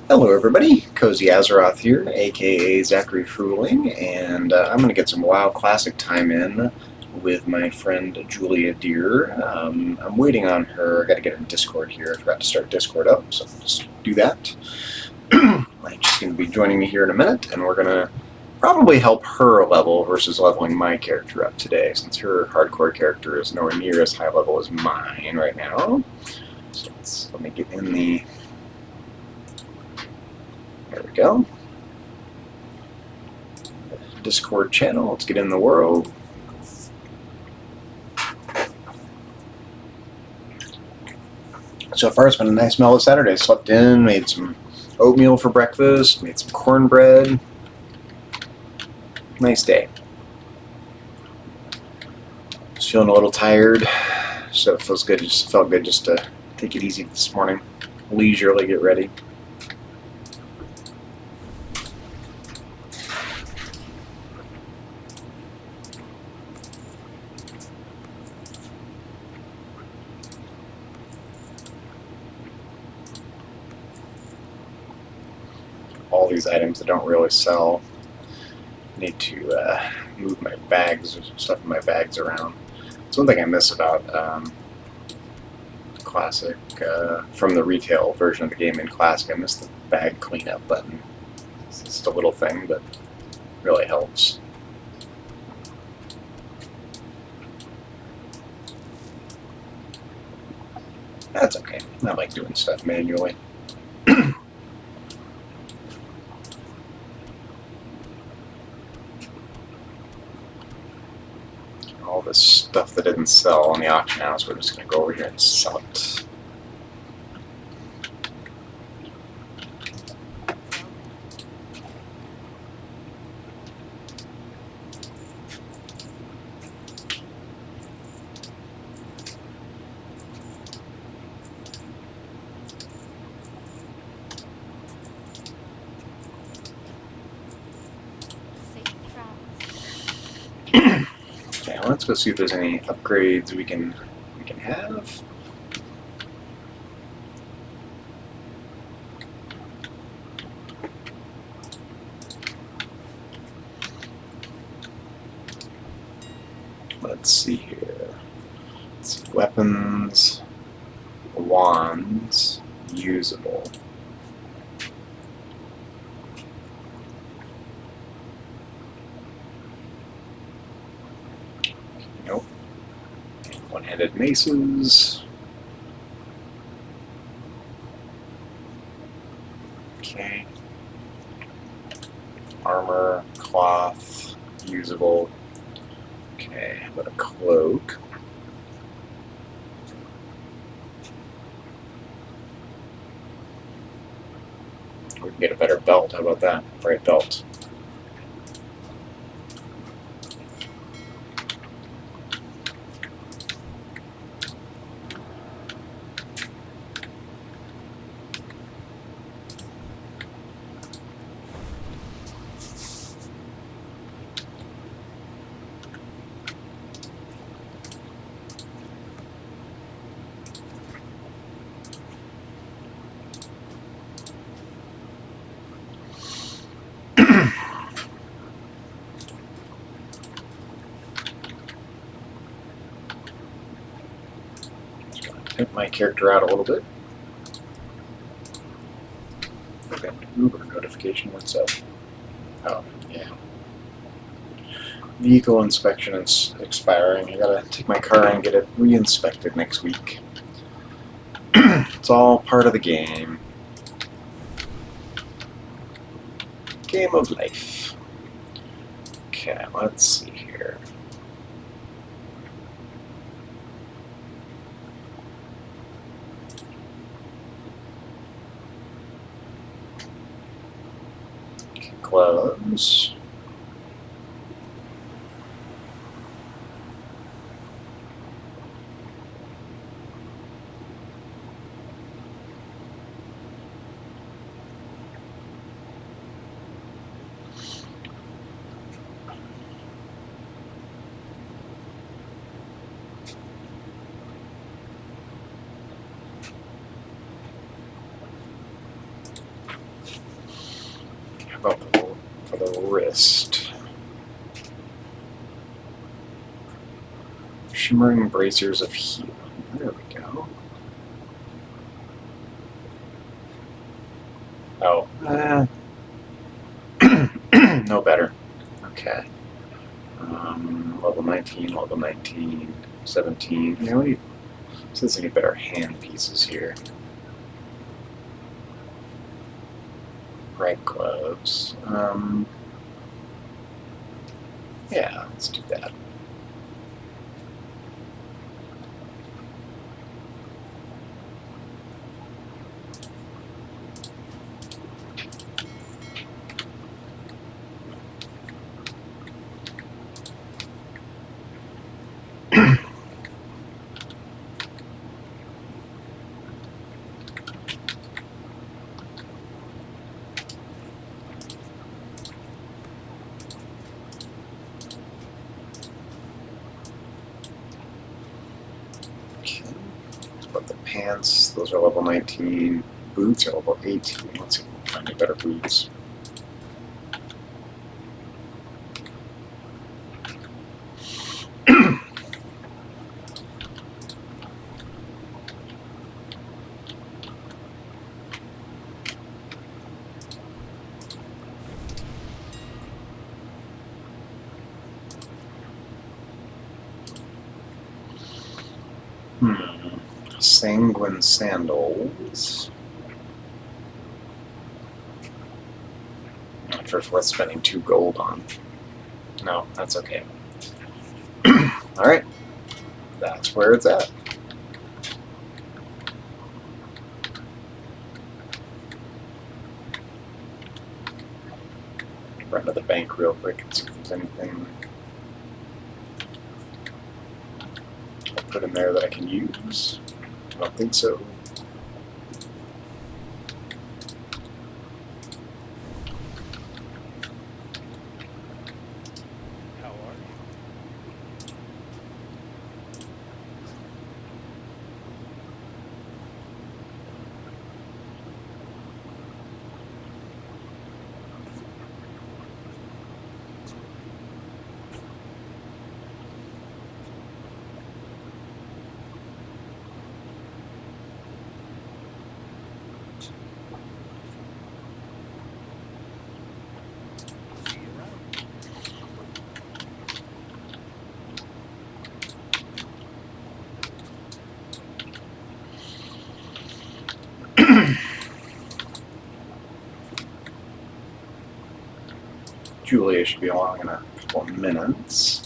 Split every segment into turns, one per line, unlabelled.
Hello everybody, CozyAzeroth here, aka Zachary Fruling, and I'm going to get some WoW Classic time in with my friend Julia Deer. I'm waiting on her. I got to get her in Discord here. I forgot to start Discord up, so I'll just do that. She's going to be joining me here in a minute, and we're going to probably help her level versus leveling my character up today, since her hardcore character is nowhere near as high level as mine right now. So let me get in the... There we go. Discord channel. Let's get in the world. So far, it's been a nice mellow Saturday. Slept in, made some oatmeal for breakfast, made some cornbread. Nice day. Just feeling a little tired, so it feels good. Just felt good just to take it easy this morning, leisurely get ready. All these items that don't really sell. Need to move my bags, stuff in my bags around. It's one thing I miss about Classic, from the retail version of the game in Classic. I miss the bag cleanup button. It's just a little thing, but really helps. That's okay. I like doing stuff manually. All this stuff that didn't sell on the auction house, we're just going to go over here and sell it. Okay, well, let's go see if there's any upgrades we can have. Let's see here. Let's see. Weapons, wands, usable. Nope. One-handed maces. Okay. Armor, cloth, usable. Okay, how about a cloak? We can get a better belt. How about that? Bright belt. Tip my character out a little bit. Okay, Uber notification, what's up? Oh, yeah. Vehicle inspection is expiring. I gotta take my car and get it re-inspected next week. It's all part of the game. Game of life. Okay, let's see here. Gloves. wrist. Shimmering Bracers of Healing. There we go. Oh. No better. Okay. Level 19, level 19, 17. Yeah, we need, since I need better hand pieces here. Bright gloves. Yeah, let's do that. But the pants, those are level 19. Boots are level 18. Let's see if we can find any better boots. Sanguine sandals. Not sure it's worth spending 2 gold on. No, that's okay. Alright. That's where it's at. Run to the bank real quick and see if there's anything I'll put in there that I can use. I don't think so.
How are you? See you around.
Julia should be along in a couple of minutes.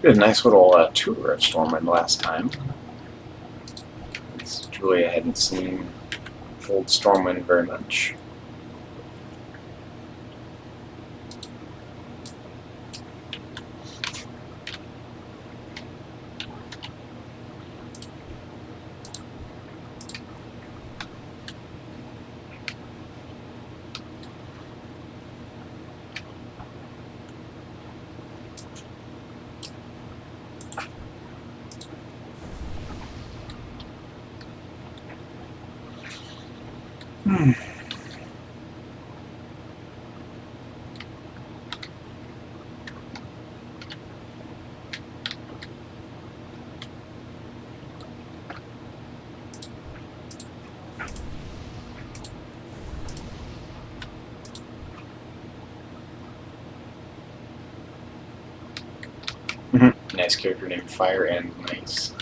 Did a nice little tour of Stormwind last time. Julia hadn't seen old Stormwind very much. Nice character named Fire and Nice.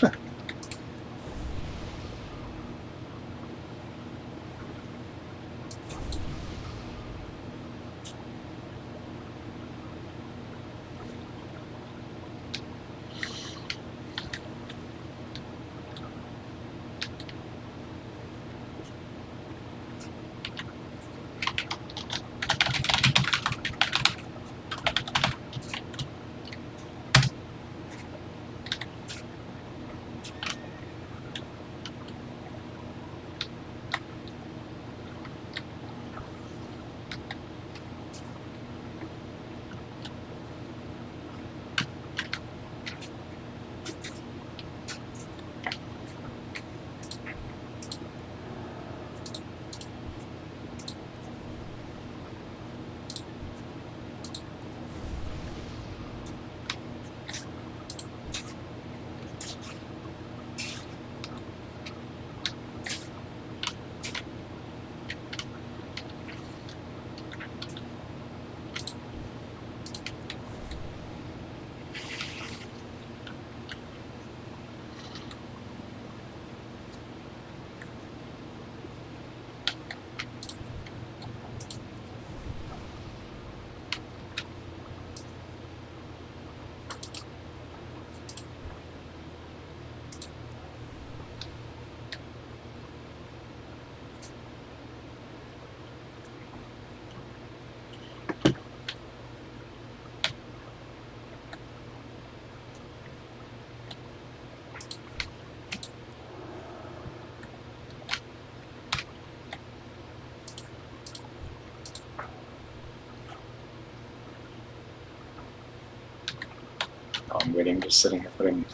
I'm waiting, just sitting here putting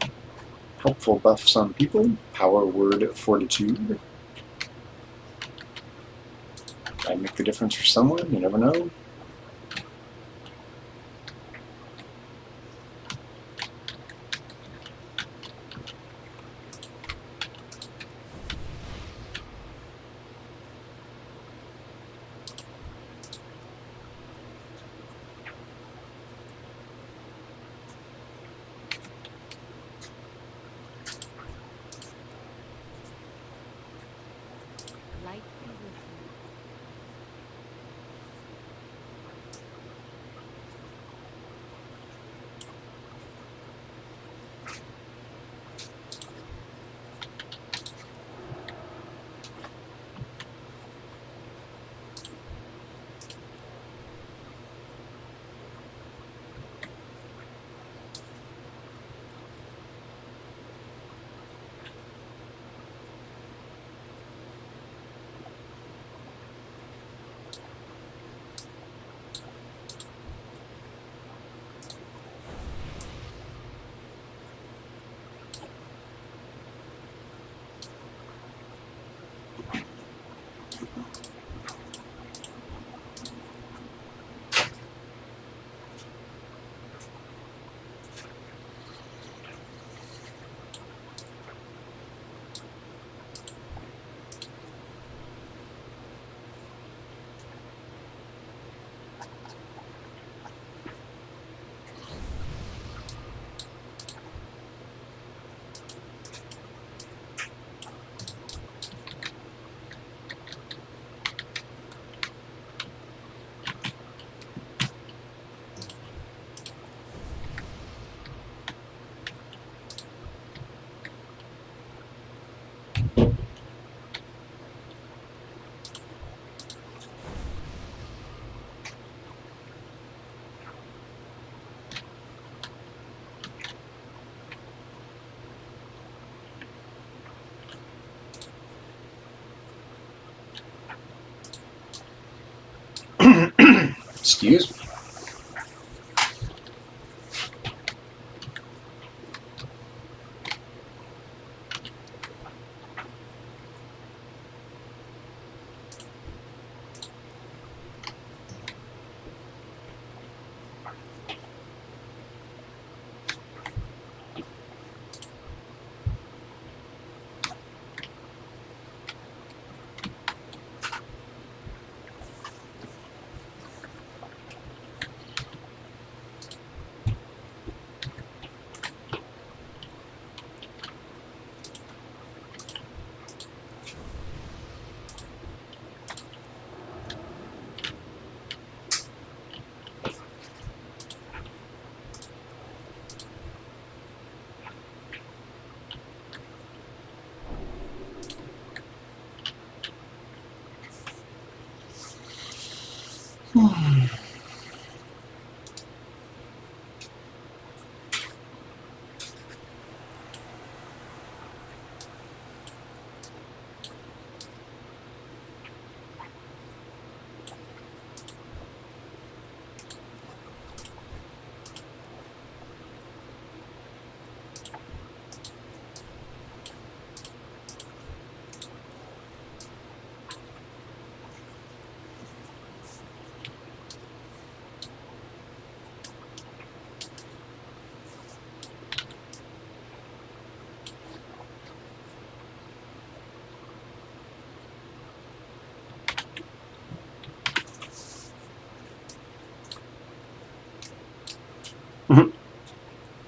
helpful buffs on people. Power, Word, Fortitude. Might make the difference for someone, you never know.
Light be with you. Excuse me.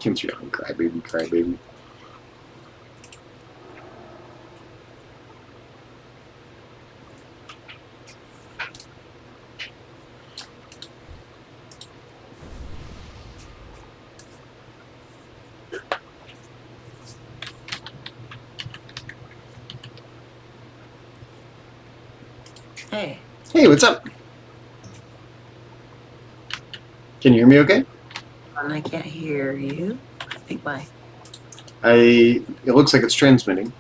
Kim's young, crybaby, crybaby.
Hey.
Hey, what's up? Can you hear me okay?
I can't hear you. I think my...
It looks like it's transmitting.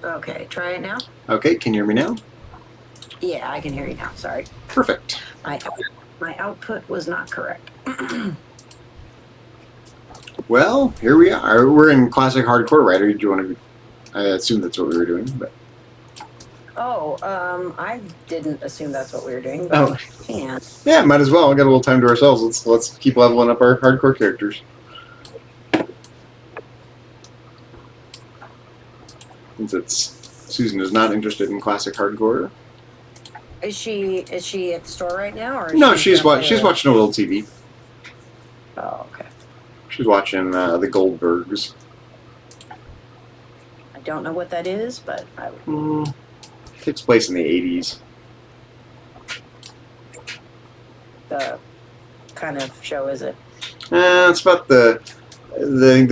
Okay, try it now.
Okay, can you hear me now?
Yeah, I can hear you now. Sorry.
Perfect.
My output was not correct.
Well, here we are. We're in classic hardcore, right? Or do you want to... I assume that's what we were doing, but...
Oh, I didn't assume that's what we were doing, but
Oh.
I can.
Yeah, might as well. We got a little time to ourselves. Let's keep leveling up our hardcore characters. Since Susan is not interested in classic hardcore.
Is she at the store right now, or is
No,
she
she's watching a little TV.
Oh, okay.
She's watching the Goldbergs.
I don't know what that is, but I would.
Takes place in the 80s.
The kind of show is it?
It's about the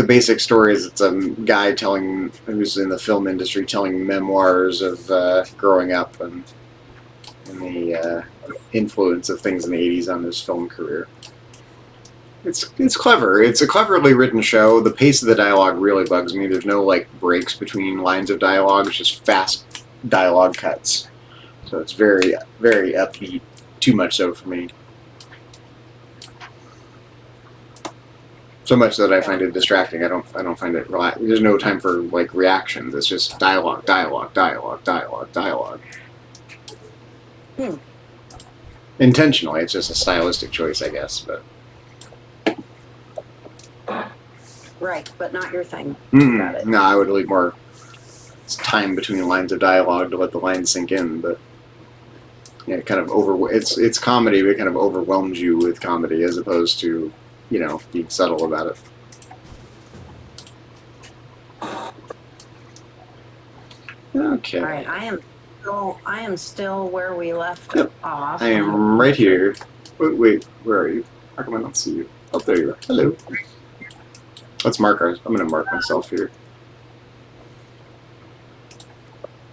basic story is it's a guy who's in the film industry telling memoirs of growing up and the influence of things in the 80s on his film career. It's clever. It's a cleverly written show. The pace of the dialogue really bugs me. There's no like breaks between lines of dialogue. It's just fast dialogue cuts. So it's very, very upbeat. Too much so for me. So much that I find it distracting. I don't find it there's no time for like reactions. It's just dialogue, dialogue, dialogue, dialogue, dialogue. Intentionally, it's just a stylistic choice, I guess. But
Right, but not your thing.
no, I would leave more time between lines of dialogue to let the lines sink in. But yeah, it kind of it's comedy, but it kind of overwhelms you with comedy as opposed to being subtle about it. Okay.
All right, I am still where we left off.
I am right here. Wait, where are you? How come I don't see you? Oh, there you are. Hello. Let's mark ours. I'm going to mark myself here.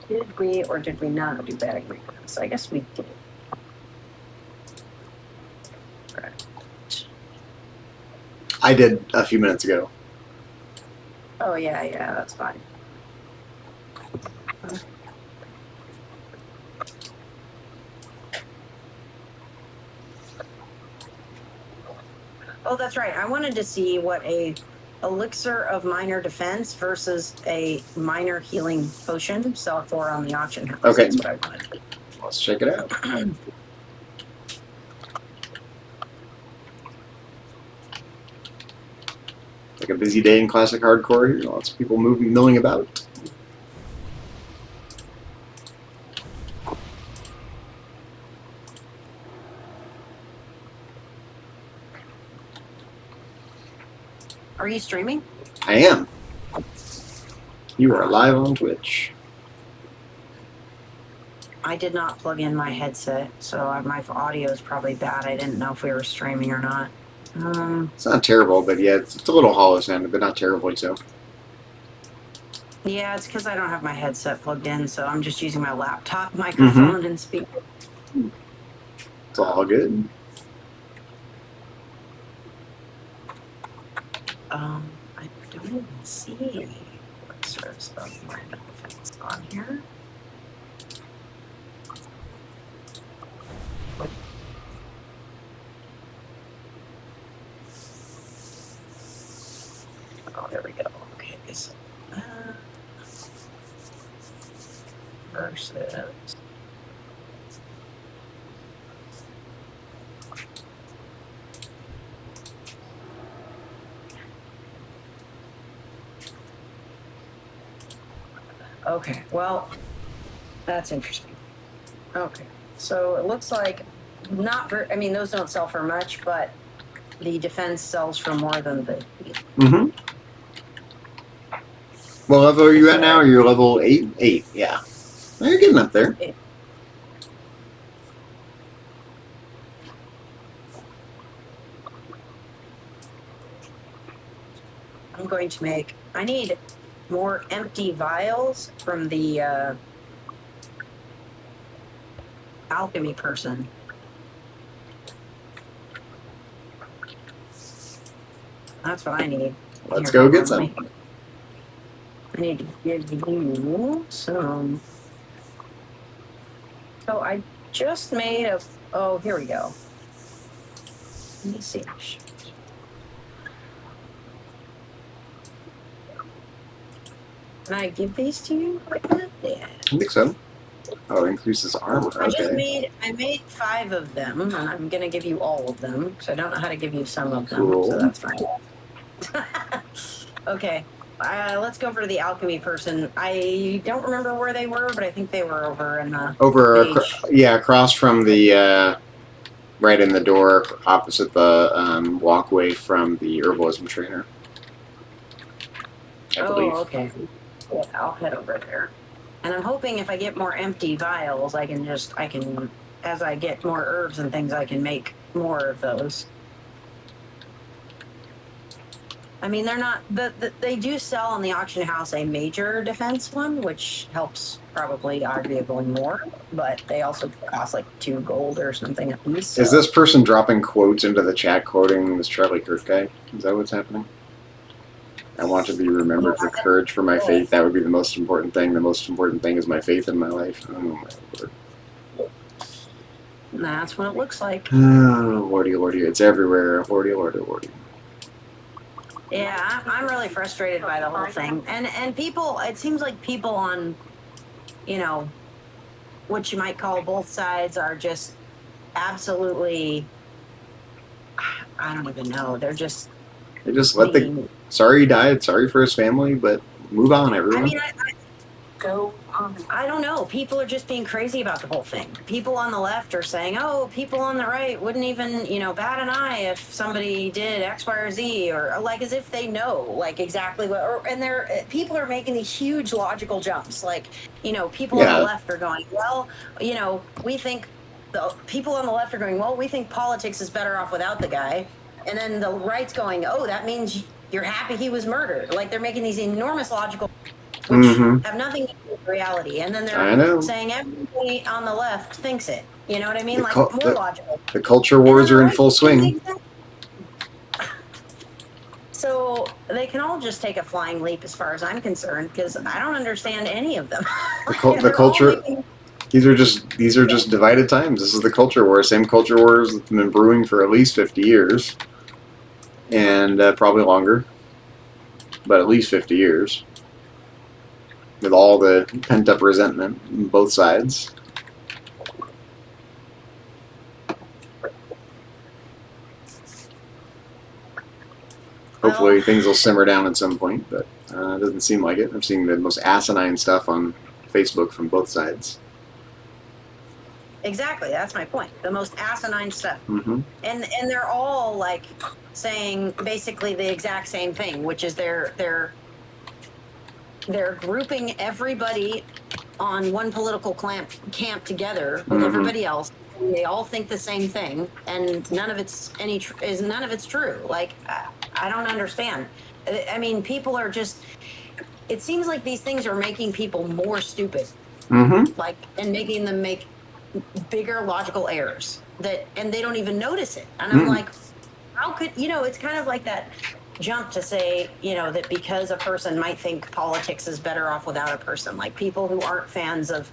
Did we or did we not do bad agreements? I guess we did. Right.
I did a few minutes ago.
Oh, yeah, that's fine. Oh, that's right. I wanted to see what a elixir of minor defense versus a minor healing potion sell for on the auction house.
Okay.
That's what I wanted.
Let's check it out. Like a busy day in classic hardcore here. Lots of people milling about.
Are you streaming?
I am. You are live on Twitch.
I did not plug in my headset, so my audio is probably bad. I didn't know if we were streaming or not.
It's not terrible, but yeah, it's a little hollow sounding, but not terribly so.
Yeah, it's because I don't have my headset plugged in, so I'm just using my laptop microphone and speaker.
It's all good.
I don't even see what serves of my defense on here. Oh, there we go. Okay, so versus. Okay, well, that's interesting. Okay, so it looks like not very, I mean, those don't sell for much, but the defense sells for more than the.
Mm-hmm. What level are you at now? You're level 8? 8, yeah. You're getting up there.
I'm going to make, I need more empty vials from the alchemy person. That's what I need.
Let's
Here,
go
hold
get
on,
some.
I need to give you some. So I just made a, oh, here we go. Let me see. Can I give these to you like that? Yeah.
I think so. Oh, increases armor. Okay.
I made 5 of them, and I'm gonna give you all of them. So I don't know how to give you some of them,
Cool.
so that's fine. Okay, let's go for the alchemy person. I don't remember where they were, but I think they were over in the
yeah, across from the right in the door, opposite the walkway from the herbalism trainer. I believe.
Okay. Yeah, I'll head over there. And I'm hoping if I get more empty vials, I can, as I get more herbs and things, I can make more of those. I mean, they're not, they do sell in the auction house a major defense one, which helps probably arguably more, but they also cost like 2 gold or something a piece. So.
Is this person dropping quotes into the chat quoting this Charlie Kirk guy? Is that what's happening? I want to be remembered for courage for my faith. That would be the most important thing. The most important thing is my faith in my life. Oh, my Lord.
That's what it looks like.
Oh, lordy, lordy. It's everywhere. Lordy, lordy, lordy.
Yeah, I'm really frustrated by the whole thing. And people, it seems like people on, you know, what you might call both sides are just absolutely, I don't even know. They just
let the, sorry he died, sorry for his family, but move on, everyone.
I mean, I don't know. People are just being crazy about the whole thing. People on the left are saying, oh, people on the right wouldn't even, bat an eye if somebody did X, Y, or Z, or like as if they know, like exactly what, and people are making these huge logical jumps. Like, people on the left are going, well, we think, people on the left are going, well, we think politics is better off without the guy. And then the right's going, oh, that means you're happy he was murdered. Like they're making these enormous logical, which have nothing to do with reality. And then they're saying everybody on the left thinks it. You know what I mean? Like more logical.
The culture wars are in full swing.
So they can all just take a flying leap as far as I'm concerned, because I don't understand any of them.
The culture. These are just divided times. This is the culture war. Same culture wars that's been brewing for at least 50 years. And probably longer. But at least 50 years. With all the pent-up resentment on both sides. Hopefully things will simmer down at some point, but it doesn't seem like it. I'm seeing the most asinine stuff on Facebook from both sides.
Exactly, that's my point. The most asinine stuff.
Mm-hmm.
And they're all like saying basically the exact same thing, which is they're grouping everybody on one political camp together with everybody else. And they all think the same thing, and none of it's true. Like I don't understand. I mean, people are just it seems like these things are making people more stupid,
Mm-hmm.
like, and making them make bigger logical errors and they don't even notice it. And I'm like, how could, it's kind of like that jump to say, that because a person might think politics is better off without a person, like people who aren't fans of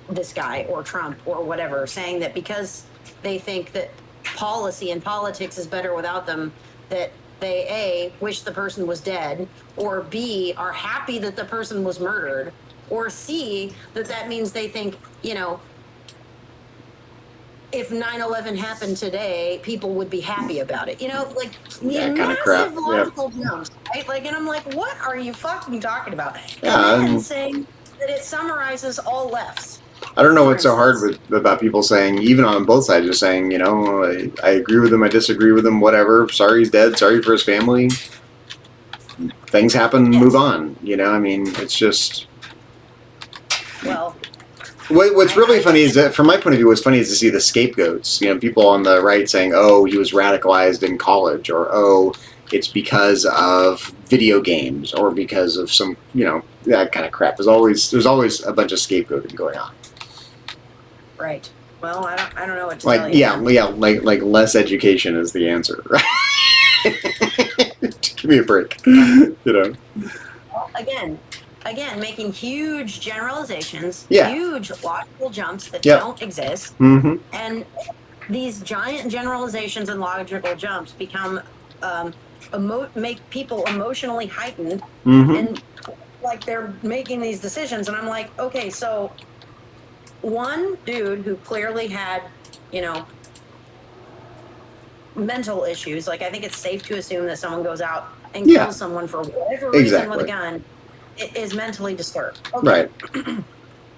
this guy or Trump or whatever, saying that because they think that policy and politics is better without them, that they A, wish the person was dead, or B, are happy that the person was murdered, or C, that means they think, if 9/11 happened today, people would be happy about it. Like
That kind of crap.
massive
Yep.
logical jumps, right? Like, and I'm like, what are you fucking talking about?
Yeah,
And then
and
saying that it summarizes all lefts.
I don't know
For
what's so hard
instance.
about people saying, even on both sides, just saying, I agree with him, I disagree with him, whatever. Sorry he's dead. Sorry for his family. Things happen.
Yes.
Move on. I mean, it's just.
Well,
What's really funny is that, from my point of view, what's funny is to see the scapegoats. People on the right saying, "Oh, he was radicalized in college," or "Oh, it's because of video games," or because of some, that kind of crap. There's always a bunch of scapegoating going on.
right. Well, I don't know what to
Like,
tell you.
yeah, like less education is the answer, right? Give me a break,
Well, again, making huge generalizations,
Yeah.
huge logical jumps that
Yep.
don't exist,
Mm-hmm.
and these giant generalizations and logical jumps become make people emotionally heightened,
Mm-hmm.
and like they're making these decisions. And I'm like, okay, so one dude who clearly had, mental issues. Like, I think it's safe to assume that someone goes out and
Yeah.
kills someone for whatever reason with a
Exactly.
gun is mentally disturbed. Okay.
Right.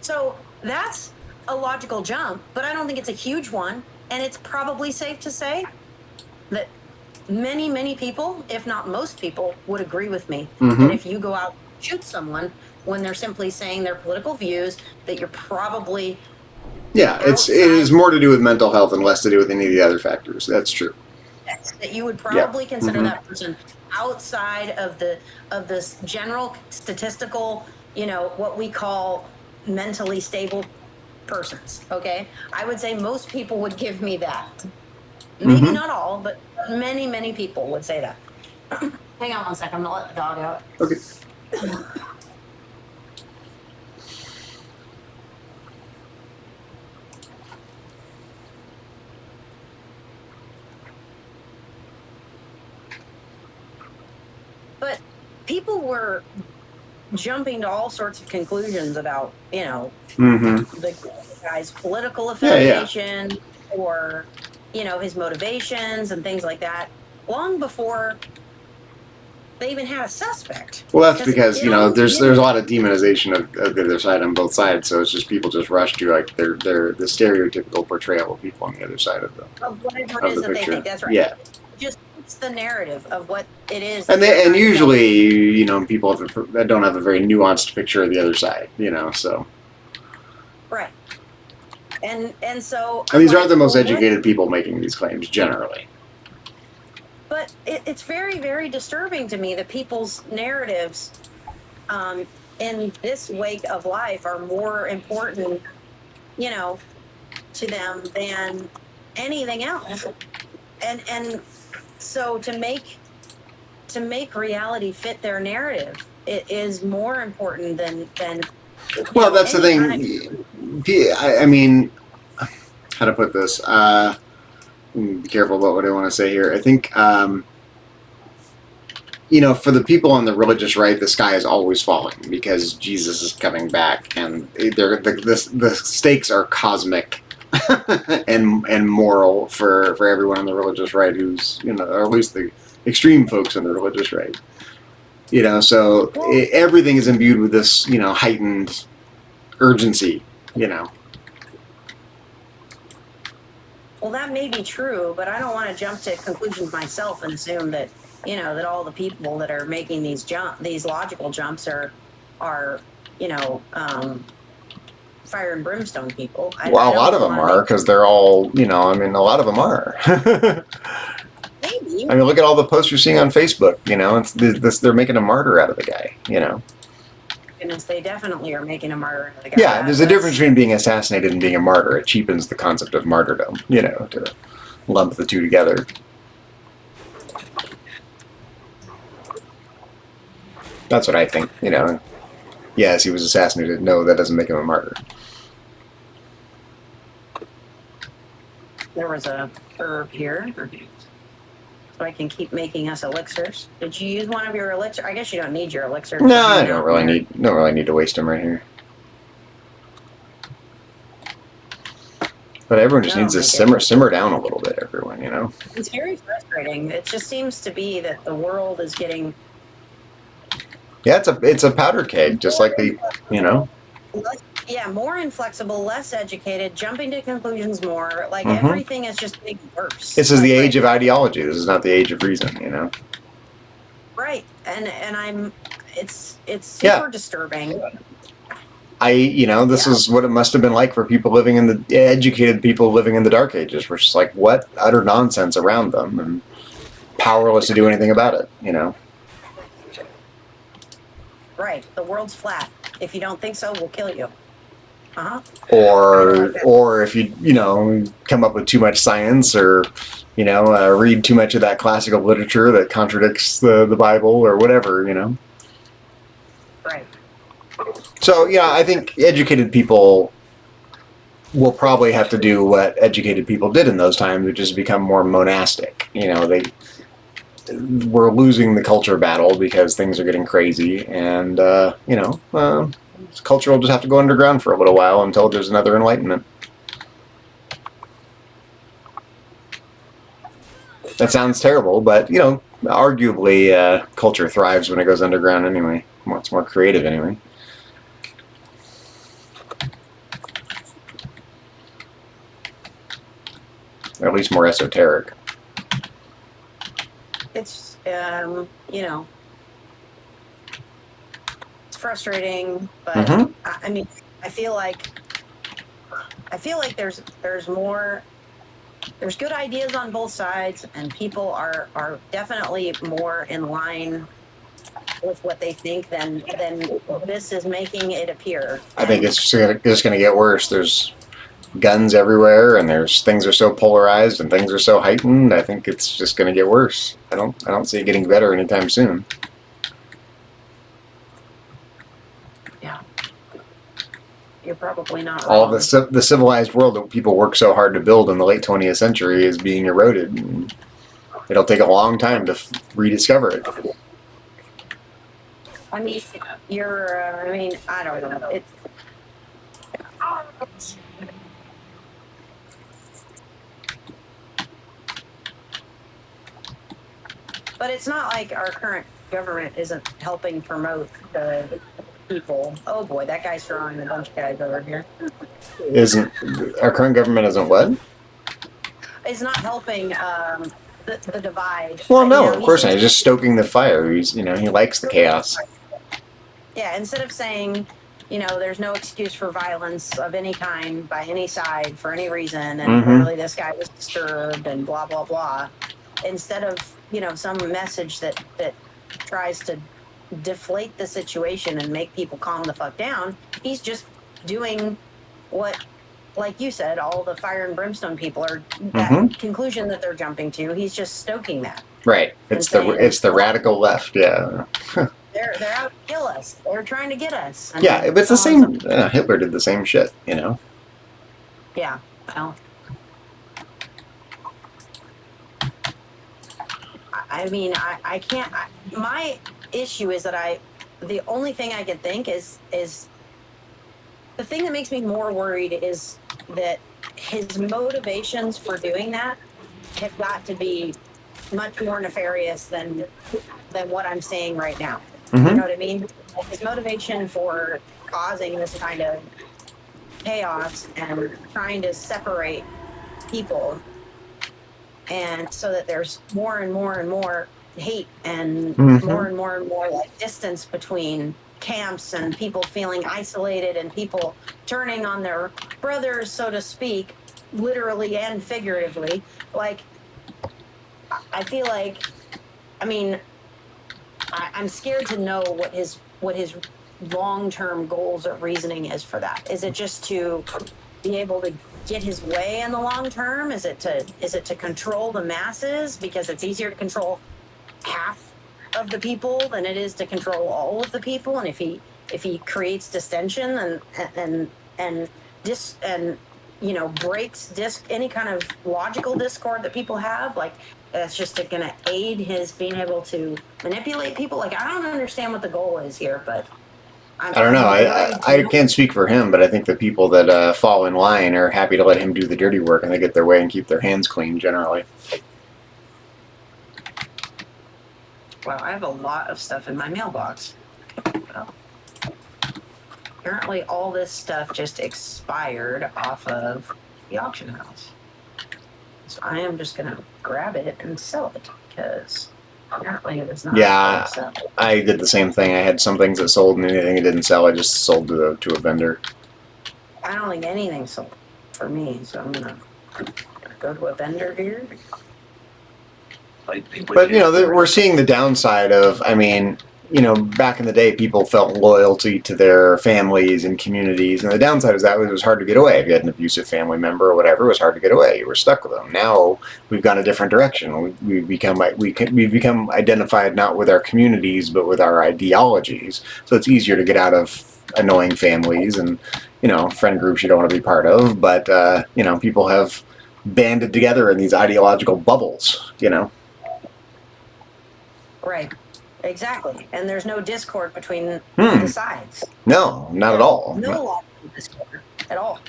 So that's a logical jump, but I don't think it's a huge one. And it's probably safe to say that many, many people, if not most people, would agree with me
Mm-hmm.
that if you go out and shoot someone when they're simply saying their political views, that you're probably
Yeah, it is more to do with mental health and less to do with any of the other factors. That's true.
that you would probably consider
Mhm.
that person outside of this general statistical, what we call mentally stable persons. Okay, I would say most people would give me that. Maybe
Mhm.
not all, but many, many people would say that. Hang on one second. I'm gonna let the dog out.
Okay.
But people were jumping to all sorts of conclusions about,
Mm-hmm.
the guy's political
Yeah.
affiliation or, his motivations and things like that, long before they even had a suspect.
Well, that's because there's
you
a lot of demonization of the other side on both sides, so it's just people just rush to like they're the stereotypical portrayal of people on the other side of
of whatever
of
it is
the
that they
picture.
think. That's right.
Yeah,
Just it's the narrative of what it is.
and
that they're trying to
usually people that don't have a very nuanced picture of the other side, so.
tell. Right. And so.
And these
I'm
aren't the
like,
most
well, what-
educated people making these claims generally.
But it's very, very disturbing to me that people's narratives in this wake of life are more important, to them than anything else. And so to make reality fit their narrative, it is more important than
Well, that's the
any
thing.
kind
I mean, how to put this? Be careful about what I want to say here. I think, for the people on the religious right, the sky is always falling because Jesus is coming back, and the stakes are cosmic and moral for everyone on the religious right who's, or at least the extreme folks on the religious right. So everything is imbued with this, heightened urgency,
Well, that may be true, but I don't want to jump to conclusions myself and assume that, that all the people that are making these logical jumps are, fire and brimstone people.
Well, a lot of them are, because they're all, a lot of them are.
Maybe.
I mean, look at all the posts you're seeing on Facebook, they're making a martyr out of the guy,
goodness, they definitely are making a martyr of the guy.
Yeah, there's a difference between being assassinated and being a martyr. It cheapens the concept of martyrdom, to lump the two together. That's what I think, Yes, he was assassinated. No, that doesn't make him a martyr.
There was a herb here, so I can keep making us elixirs. Did you use one of your elixirs? I guess you don't need your elixirs.
No, I don't really need to waste them right here. But everyone just needs to simmer down a little bit, everyone,
It's very frustrating. It just seems to be that the world is getting...
Yeah, it's a powder keg, just like
Yeah, more inflexible, less educated, jumping to conclusions more. Like, everything is just getting worse.
This is the age of ideology. This is not the age of reason,
Right. And it's super disturbing.
This is what it must have been like for people living in the educated people living in the Dark Ages, which is like what utter nonsense around them and powerless to do anything about it,
Right. The world's flat. If you don't think so, we'll kill you.
Or if you come up with too much science or read too much of that classical literature that contradicts the Bible or whatever,
Right.
So, I think educated people will probably have to do what educated people did in those times, which is become more monastic. We're losing the culture battle because things are getting crazy, and, culture will just have to go underground for a little while until there's another enlightenment. That sounds terrible, but, arguably culture thrives when it goes underground anyway. It's more creative anyway. Or at least more esoteric.
It's, it's frustrating, but I mean, I feel like there's good ideas on both sides, and people are definitely more in line with what they think than this is making it appear.
I think it's just going to get worse. There's guns everywhere, and things are so polarized and things are so heightened. I think it's just going to get worse. I don't see it getting better anytime soon.
Yeah, you're probably not
All
wrong.
the civilized world that people worked so hard to build in the late 20th century is being eroded. And it'll take a long time to rediscover it.
I mean, I don't know. But it's not like our current government isn't helping promote the people. Oh boy, that guy's throwing a bunch of guys over here.
Isn't our current government isn't what?
It's not helping the divide.
Well, no, of course not. He's just stoking the fire. He likes the chaos.
Yeah, instead of saying, there's no excuse for violence of any kind by any side for any reason, and clearly this guy was disturbed and blah blah blah. Instead of some message that tries to deflate the situation and make people calm the fuck down, he's just doing what, like you said, all the fire and brimstone people are that conclusion that they're jumping to. He's just stoking that.
Right. It's the radical left. Yeah.
They're out to kill us. They're trying to get us.
Yeah, but it's the same. Hitler did the same shit.
Yeah. Well. I mean, I can't. My issue is that the only thing I can think is the thing that makes me more worried is that his motivations for doing that have got to be much more nefarious than what I'm seeing right now. You know what I mean? Like his motivation for causing this kind of chaos and trying to separate people, and so that there's more and more and more hate and more and more like distance between camps and people feeling isolated and people turning on their brothers, so to speak, literally and figuratively. Like, I feel like, I mean, I'm scared to know what his long-term goals or reasoning is for that. Is it just to be able to get his way in the long term? Is it to control the masses because it's easier to control half of the people than it is to control all of the people? And if he creates distension and breaks any kind of logical discord that people have, like, that's just going to aid his being able to manipulate people. Like, I don't understand what the goal is here, but
I don't know. I can't speak for him, but I think the people that fall in line are happy to let him do the dirty work, and they get their way and keep their hands clean generally.
Wow, I have a lot of stuff in my mailbox. Well, apparently all this stuff just expired off of the auction house. So I am just going to grab it and sell it because apparently it is not.
Yeah, I did the same thing. I had some things that sold, and anything that didn't sell, I just sold to a vendor.
I don't think anything sold for me, so I'm going to go to a vendor here.
But, we're seeing the downside of, back in the day, people felt loyalty to their families and communities, and the downside is that it was hard to get away. If you had an abusive family member or whatever, it was hard to get away. You were stuck with them. Now we've gone a different direction. We've become identified not with our communities, but with our ideologies. So it's easier to get out of annoying families and, friend groups you don't want to be part of. But, people have banded together in these ideological bubbles,
Right. Exactly. And there's no discord between the sides.
No, not at all.
No logical discord at all.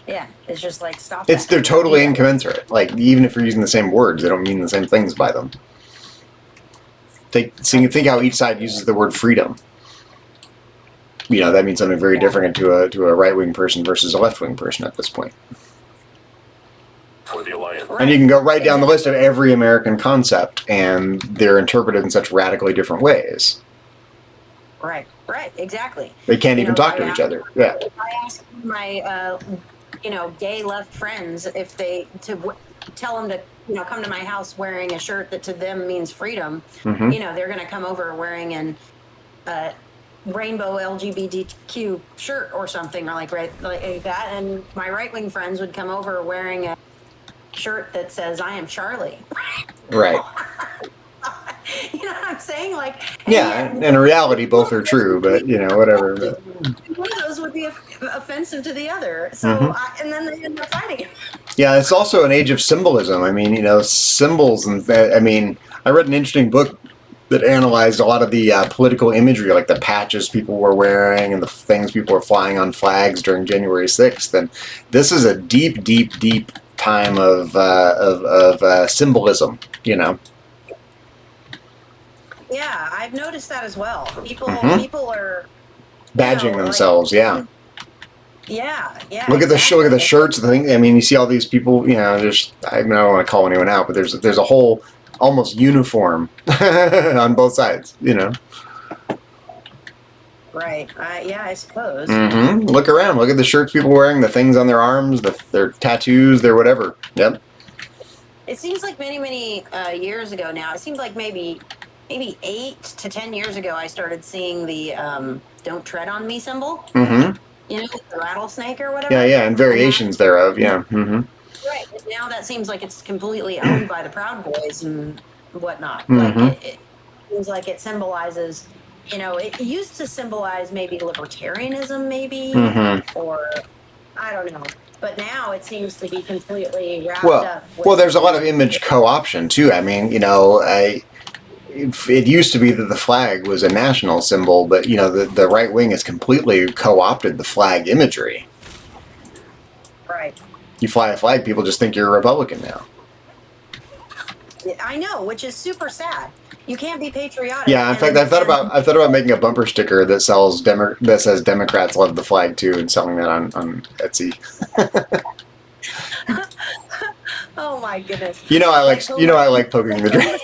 Yeah, it's just like stop.
They're totally incommensurate. Like, even if you're using the same words, they don't mean the same things by them. Think how each side uses the word freedom. That means something very different to a right-wing person versus a left-wing person at this point.
For the Alliance.
And you can go right down the list of every American concept, and they're interpreted in such radically different ways.
Right, exactly.
They can't even talk to each other. Yeah.
I asked my, gay left friends if tell them to, come to my house wearing a shirt that to them means freedom.
Mm-hmm.
They're going to come over wearing an rainbow LGBTQ shirt or something, or like that. And my right-wing friends would come over wearing a shirt that says I am Charlie.
Right.
You know what I'm saying? Like,
yeah, in reality both are true, but whatever.
One of those would be offensive to the other. So and then they end up fighting.
Yeah, it's also an age of symbolism. Symbols, and I read an interesting book that analyzed a lot of the political imagery, like the patches people were wearing and the things people were flying on flags during January 6th. And this is a deep, deep, deep time of symbolism,
Yeah, I've noticed that as well. People are
badging themselves. Yeah.
Yeah.
Look at the shirts. The thing. You see all these people. There's. I don't want to call anyone out, but there's a whole almost uniform on both sides.
Right. Yeah, I suppose.
Mm-hmm. Look around. Look at the shirts people wearing, the things on their arms, their tattoos, their whatever. Yep.
It seems like many years ago now. It seems like maybe 8 to 10 years ago, I started seeing the "Don't Tread on Me" symbol.
Mm-hmm.
The rattlesnake or whatever.
Yeah, and variations thereof. Yeah. Mm-hmm.
Right. And now that seems like it's completely owned by the Proud Boys and whatnot.
Mm-hmm.
Like it seems like it symbolizes. It used to symbolize maybe libertarianism, maybe, or I don't know. But now it seems to be completely wrapped up.
Well, there's a lot of image co-option too. It used to be that the flag was a national symbol, but the right wing has completely co-opted the flag imagery.
Right.
You fly a flag, people just think you're a Republican now.
I know, which is super sad. You can't be patriotic.
Yeah, in fact, I've thought about making a bumper sticker that says Democrats love the flag too, and selling that on Etsy.
Oh my goodness!
I like poking the bear.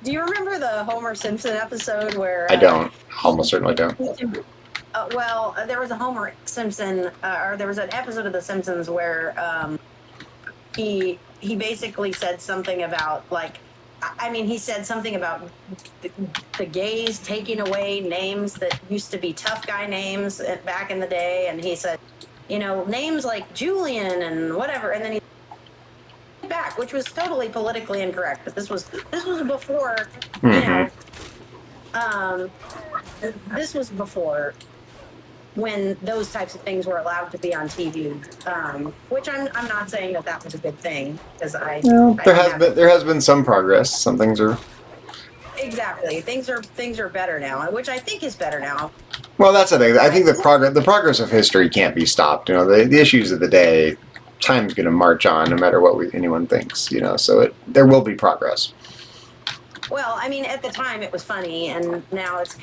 Do you remember the Homer Simpson episode where?
I don't. Almost certainly don't.
There was a Homer Simpson, or there was an episode of The Simpsons where he basically said something about like I mean, he said something about the gays taking away names that used to be tough guy names back in the day, and he said, names like Julian and whatever, and then he back, which was totally politically incorrect. But this was before, um, this was before when those types of things were allowed to be on TV, which I'm not saying that was a good thing, because
there has been some progress. Some things are
exactly things are better now, which I think is better now.
Well, that's the thing. I think the progress of history can't be stopped. The issues of the day, time's going to march on no matter what anyone thinks. So there will be progress.
Well, I mean, at the time it was funny, and now it's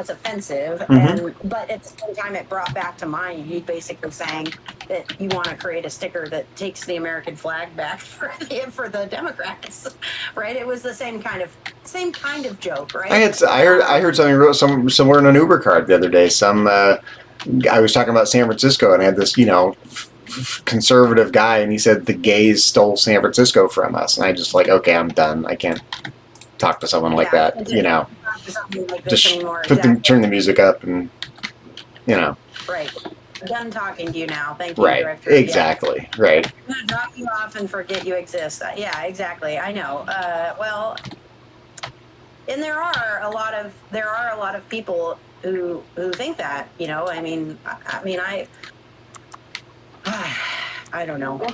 offensive. But at the same time, it brought back to mind you basically saying that you want to create a sticker that takes the American flag back for the Democrats, right? It was the same kind of joke, right?
I heard something wrote somewhere in an Uber card the other day. I was talking about San Francisco, and I had this conservative guy, and he said the gays stole San Francisco from us, and I just okay, I'm done. I can't talk to someone like that,
like
just turn the music up and,
Right. Done talking to you now. Thank you,
right.
Director.
Exactly. Yeah. Right.
I'm going to drop you off and forget you exist. Yeah, exactly. I know. Well, and there are a lot of people who think that, I mean, I don't know.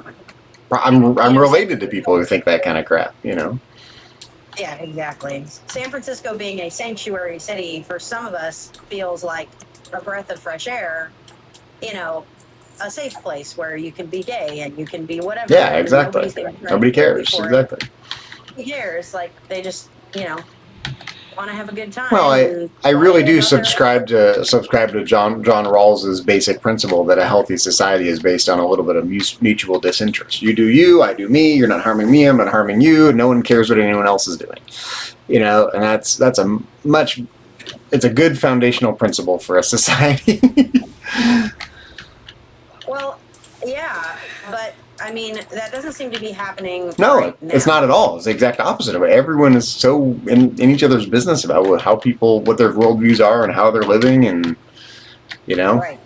I'm related to people who think that kind of crap,
Yeah, exactly. San Francisco being a sanctuary city for some of us feels like a breath of fresh air, a safe place where you can be gay and you can be whatever.
Yeah, exactly. Nobody cares. Exactly.
Who cares? Like, they just, want to have a good time.
Well, I really do subscribe to John Rawls's basic principle that a healthy society is based on a little bit of mutual disinterest. You do you, I do me. You're not harming me, I'm not harming you. No one cares what anyone else is doing. And that's it's a good foundational principle for a society.
Well, yeah, but I mean, that doesn't seem to be happening.
No,
right now.
It's not at all. It's the exact opposite of it. Everyone is so in each other's business about what their worldviews are and how they're living, and
Right.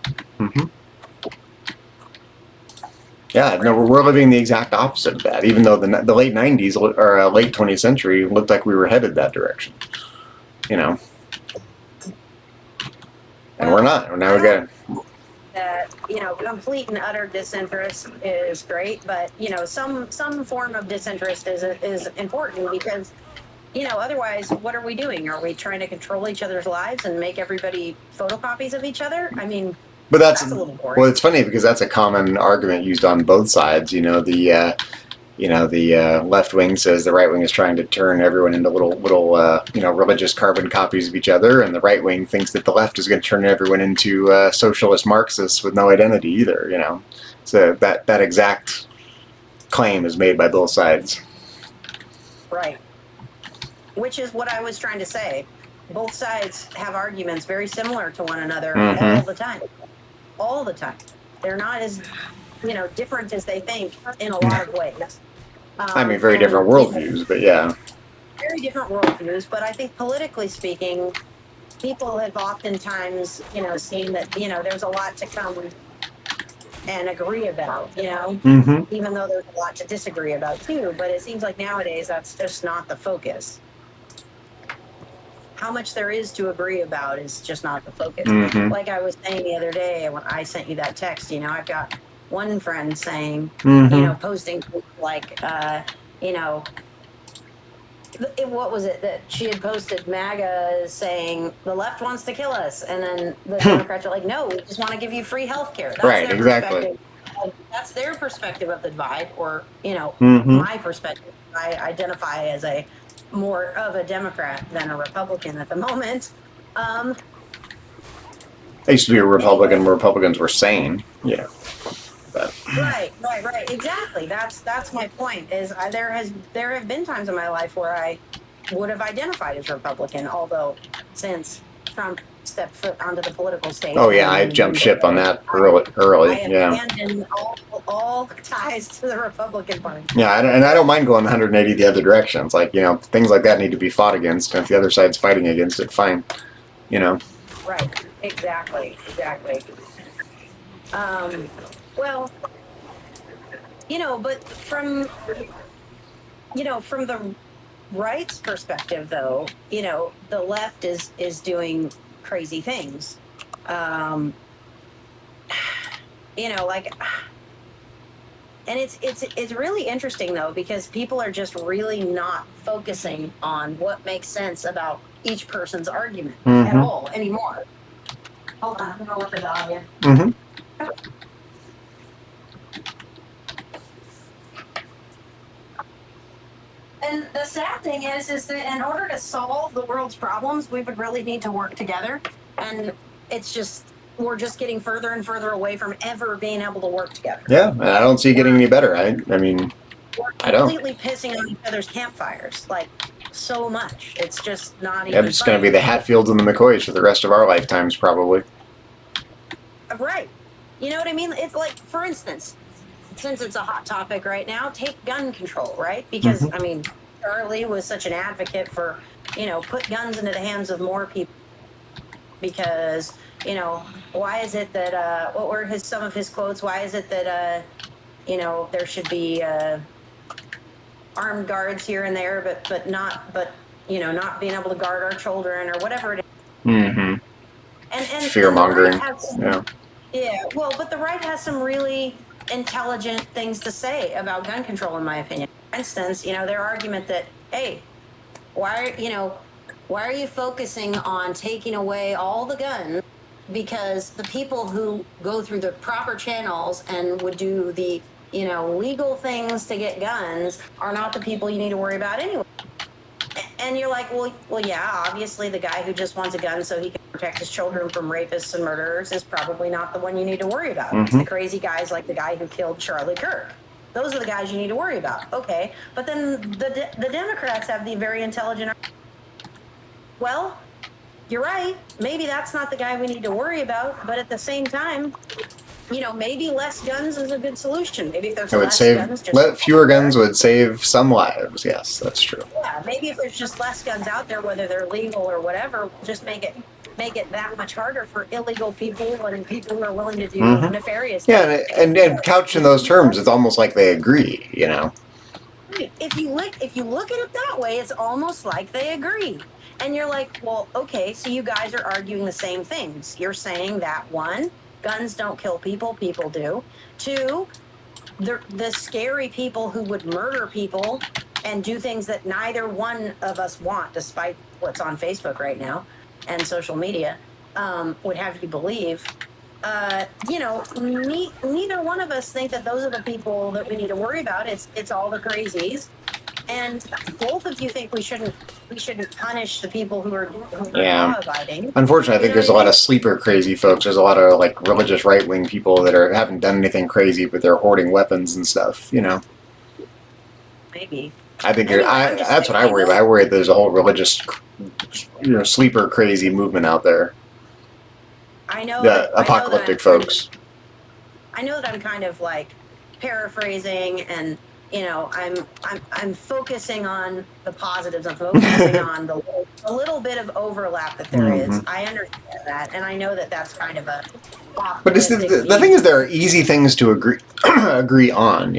Yeah, no, we're living the exact opposite of that. Even though the late '90s or late 20th century looked like we were headed that direction, and we're not. Now we're getting.
Complete and utter disinterest is great, but some form of disinterest is important, because otherwise, what are we doing? Are we trying to control each other's lives and make everybody photocopies of each other? I mean,
but that's
a little boring.
Well, it's funny because that's a common argument used on both sides. The left wing says the right wing is trying to turn everyone into little religious carbon copies of each other, and the right wing thinks that the left is going to turn everyone into socialist Marxists with no identity either. So that exact claim is made by both sides.
Right. Which is what I was trying to say. Both sides have arguments very similar to one another all the time. All the time. They're not as different as they think in a lot of ways.
Very different worldviews, but yeah.
Very different worldviews, but I think politically speaking, people have oftentimes, seen that, there's a lot to come and agree about, even though there's a lot to disagree about too. But it seems like nowadays that's just not the focus. How much there is to agree about is just not the focus. Like I was saying the other day when I sent you that text, I've got one friend saying, posting like, what was it that she had posted? MAGA saying the left wants to kill us, and then the Democrats are like, no, we just want to give you free health care. That's
right, exactly.
That's their perspective of the divide, or my perspective. I identify as more of a Democrat than a Republican at the moment.
I used to be a Republican where Republicans were sane. Yeah. But.
Right, exactly. That's my point. Is there have been times in my life where I would have identified as Republican, although since Trump stepped foot onto the political stage.
Oh yeah, I jumped ship on that early.
I
yeah.
abandoned all ties to the Republican Party.
Yeah, and I don't mind going 180 the other direction. It's like, things like that need to be fought against, and if the other side's fighting against it, fine.
Right. Exactly. Well, but from the right's perspective, though, the left is doing crazy things. Like, and it's really interesting though, because people are just really not focusing on what makes sense about each person's argument at all anymore. Hold on, I'm gonna let the dog in.
Mm-hmm.
And the sad thing is that in order to solve the world's problems, we would really need to work together. And we're just getting further and further away from ever being able to work together.
Yeah, and I don't see it getting any better. I mean,
we're
I don't.
completely pissing on each other's campfires, like, so much. It's just not even.
Yeah, it's going to be the Hatfields and the McCoys for the rest of our lifetimes, probably.
Right. You know what I mean? It's like, for instance, since it's a hot topic right now, take gun control, right? Because, I mean, Charlie was such an advocate for, put guns into the hands of more people. Because, why is it that, what were some of his quotes? Why is it that, there should be armed guards here and there, but not being able to guard our children or whatever it is.
Mm-hmm.
And
fear-mongering.
Yeah, well, but the right has some really intelligent things to say about gun control, in my opinion. For instance, their argument that, hey, why are you focusing on taking away all the guns? Because the people who go through the proper channels and would do the, legal things to get guns are not the people you need to worry about anyway. And you're like, well, yeah, obviously the guy who just wants a gun so he can protect his children from rapists and murderers is probably not the one you need to worry about. It's the crazy guys like the guy who killed Charlie Kirk. Those are the guys you need to worry about. Okay, but then the Democrats have the very intelligent. Well, you're right. Maybe that's not the guy we need to worry about. But at the same time, maybe less guns is a good solution. Maybe if there's
fewer guns would save some lives. Yes, that's true.
Yeah, maybe if there's just less guns out there, whether they're legal or whatever, just make it that much harder for illegal people and people who are willing to do nefarious things.
Yeah, and couched in those terms, it's almost like they agree.
If you look at it that way, it's almost like they agree. And you're like, well, okay, so you guys are arguing the same things. You're saying that, one, guns don't kill people, people do. Two, the scary people who would murder people and do things that neither one of us want, despite what's on Facebook right now and social media, would have you believe. Neither one of us think that those are the people that we need to worry about. It's all the crazies. And both of you think we shouldn't punish the people who are law-abiding.
Unfortunately, I think there's a lot of sleeper crazy folks. There's a lot of religious right-wing people that haven't done anything crazy, but they're hoarding weapons and stuff.
Maybe.
I think that's what I worry about. I worry there's a whole religious, sleeper crazy movement out there.
I know.
The apocalyptic folks.
I know that I'm kind of paraphrasing and. I'm focusing on the positives. I'm focusing on the little bit of overlap that there is. I understand that, and I know that that's kind of a.
But the thing is, there are easy things to agree on.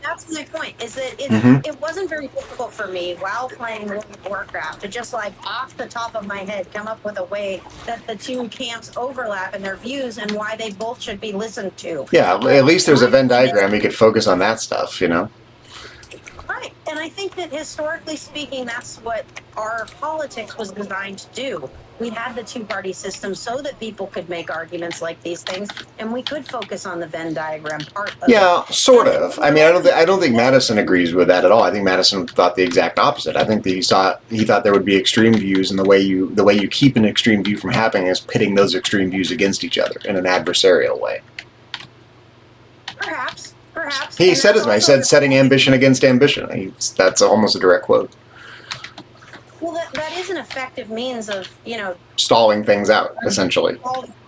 That's my point. Is that it wasn't very difficult for me while playing World of Warcraft to just off the top of my head come up with a way that the two camps overlap in their views and why they both should be listened to.
Yeah, at least there's a Venn diagram. You could focus on that stuff.
Right, and I think that historically speaking, that's what our politics was designed to do. We had the two-party system so that people could make arguments like these things, and we could focus on the Venn diagram part of it.
Sort of. I mean, I don't think Madison agrees with that at all. I think Madison thought the exact opposite. I think that he thought there would be extreme views, and the way you keep an extreme view from happening is pitting those extreme views against each other in an adversarial way.
Perhaps.
He said as much. He said, "Setting ambition against ambition." That's almost a direct quote.
Well, that is an effective means of,
stalling things out, essentially.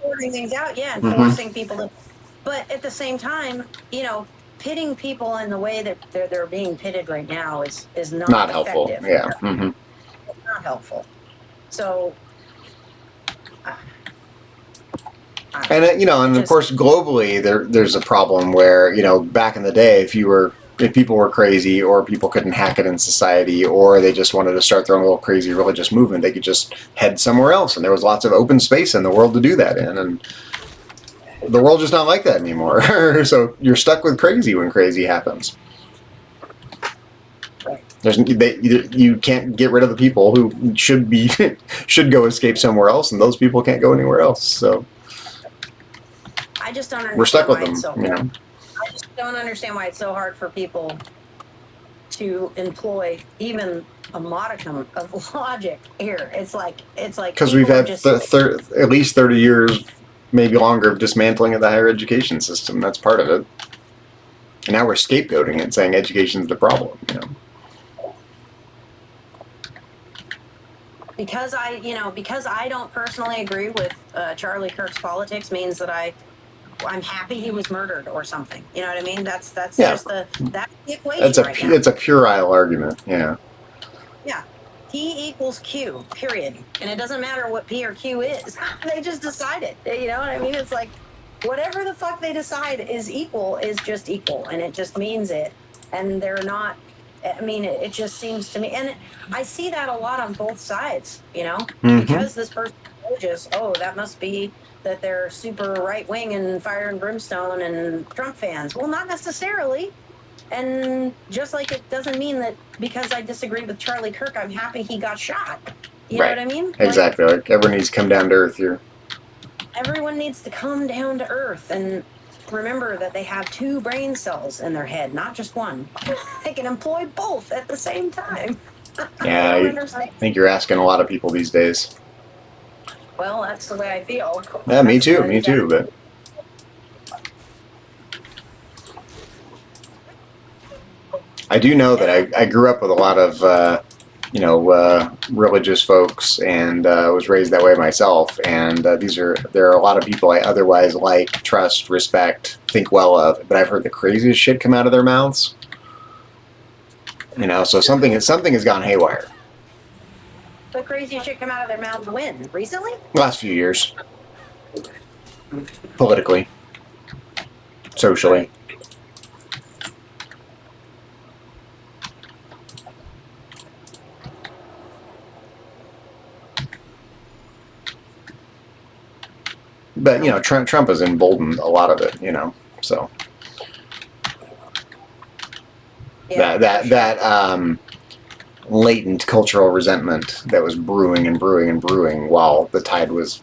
Sorting things out, and forcing people to But at the same time, pitting people in the way that they're being pitted right now is not
Not helpful.
effective.
Yeah. Mm-hmm.
It's not helpful. So,
And and of course, globally, there's a problem where back in the day, if people were crazy, or people couldn't hack it in society, or they just wanted to start their own little crazy religious movement, they could just head somewhere else, and there was lots of open space in the world to do that in. And the world's just not like that anymore. So you're stuck with crazy when crazy happens. You can't get rid of the people who should go escape somewhere else, and those people can't go anywhere else. So
I just don't understand.
We're stuck with
why
them,
it's so hard. I just don't understand why it's so hard for people to employ even a modicum of logic here. It's like
because we've had at least 30 years, maybe longer, of dismantling of the higher education system. That's part of it. And now we're scapegoating it, saying education's the problem.
Because I don't personally agree with Charlie Kirk's politics means that I'm happy he was murdered or something. You know what I mean? That's just that's the equation now.
It's a puerile argument. Yeah.
Yeah. P equals Q, period. And it doesn't matter what P or Q is. They just decide it. You know what I mean? It's like whatever the fuck they decide is equal is just equal, and it just means it. And they're not. I mean, it just seems to me, and I see that a lot on both sides, because this person is religious. Oh, that must be that they're super right wing and fire and brimstone and Trump fans. Well, not necessarily. And just like it doesn't mean that because I disagree with Charlie Kirk, I'm happy he got shot. You know what I mean?
Exactly. Like everyone needs to come down to earth here.
Everyone needs to come down to earth and remember that they have 2 brain cells in their head, not just one. They can employ both at the same time.
Yeah, I think you're asking a lot of people these days.
Well, that's the way I feel.
Yeah, me too, but I do know that I grew up with a lot of religious folks, and was raised that way myself. And there are a lot of people I otherwise like, trust, respect, think well of, but I've heard the craziest shit come out of their mouths. So something has gone haywire.
The craziest shit come out of their mouths when? Recently?
Last few years. Politically. Socially. But Trump has emboldened a lot of it, so that latent cultural resentment that was brewing and brewing and brewing while the tide was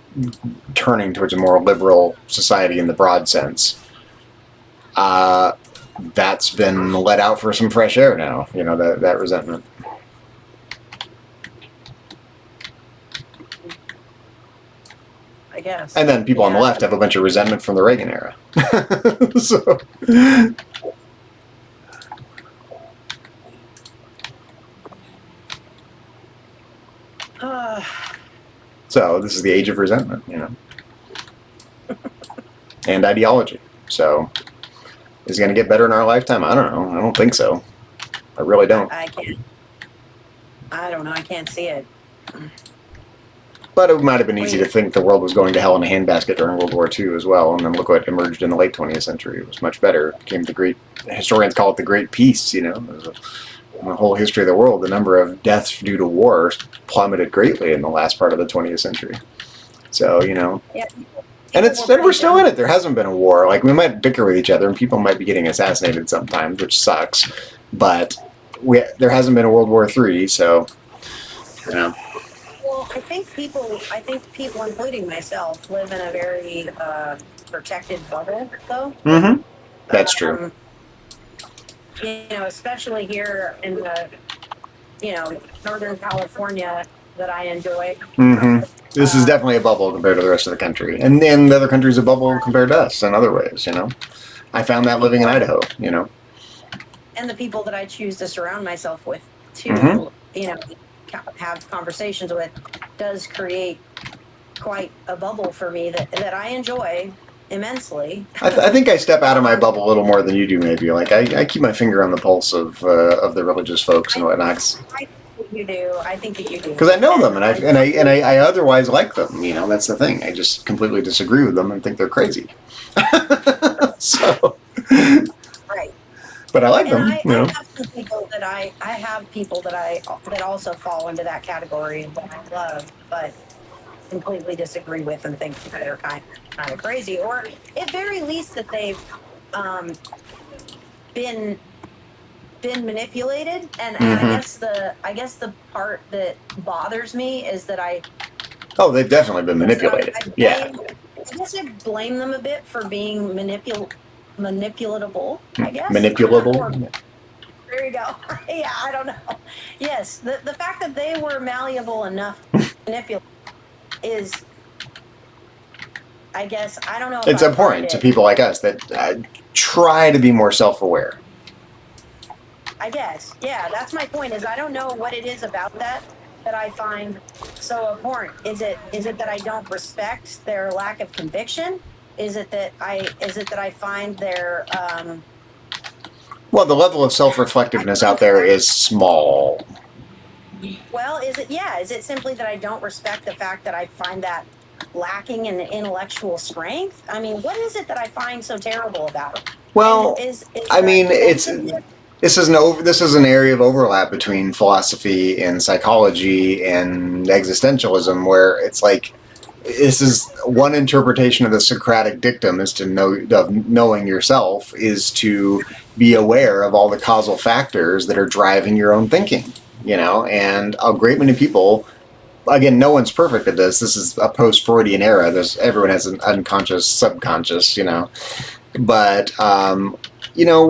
turning towards a more liberal society in the broad sense. That's been let out for some fresh air now. That resentment.
I guess.
And then people on the left have a bunch of resentment from the Reagan era. So. So this is the age of resentment, and ideology. So is it going to get better in our lifetime? I don't know. I don't think so. I really don't.
I don't know. I can't see it.
But it might have been easy to think the world was going to hell in a handbasket during World War II as well, and then look what emerged in the late 20th century. It was much better. It became historians call it the Great Peace, In the whole history of the world, the number of deaths due to war plummeted greatly in the last part of the 20th century. So,
Yeah.
And we're still in it. There hasn't been a war. Like, we might bicker with each other, and people might be getting assassinated sometimes, which sucks. But there hasn't been a World War III, so,
Well, I think people, including myself, live in a very protected bubble, though.
Mm-hmm. That's true.
Especially here in the, Northern California that I enjoy.
Mm-hmm. This is definitely a bubble compared to the rest of the country. And then the other country's a bubble compared to us in other ways, I found that living in Idaho,
And the people that I choose to surround myself with to, have conversations with does create quite a bubble for me that I enjoy. immensely.
I think I step out of my bubble a little more than you do, maybe. Like I keep my finger on the pulse of the religious folks and whatnot.
I think that you do. I think that you do.
Because I know them, and I otherwise like them. You know, that's the thing. I just completely disagree with them and think they're crazy. So,
right.
but I like
And
them. You know.
I have some people that I have people that also fall into that category that I love, but completely disagree with and think that they're kind of crazy, or at very least that they've been manipulated. And I guess the part that bothers me is that
Oh, they've definitely been manipulated. Yeah.
I guess I blame them a bit for being manipulatable, I guess.
Manipulable.
There you go. Yeah, I don't know. Yes, the fact that they were malleable enough to manipulate is, I guess, I don't know. If
It's abhorrent to people like us that try to be more self-aware.
I guess, yeah, that's my point. Is I don't know what it is about that I find so abhorrent. Is it that I don't respect their lack of conviction? Is it that I find their
Well, the level of self-reflectiveness out there is small.
well, is it simply that I don't respect the fact that I find that lacking in intellectual strength? I mean, what is it that I find so terrible about it?
Well, I mean, this is an area of overlap between philosophy and psychology and existentialism, where it's like this is one interpretation of the Socratic dictum is to knowing yourself is to be aware of all the causal factors that are driving your own thinking. You know, and a great many people. Again, no one's perfect at this. This is a post-Freudian era. Everyone has an unconscious, subconscious, you know. But, you know,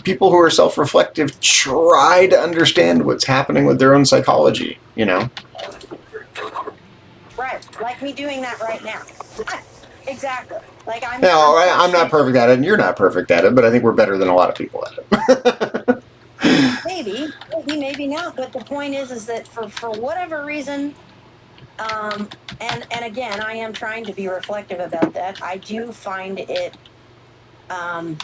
people who are self-reflective try to understand what's happening with their own psychology, you know.
Right, like me doing that right now. Exactly. Like I'm
not perfect at it, and you're not perfect at it, but I think we're better than a lot of people at it.
Maybe not. But the point is that for whatever reason, and again, I am trying to be reflective about that. I do find it, that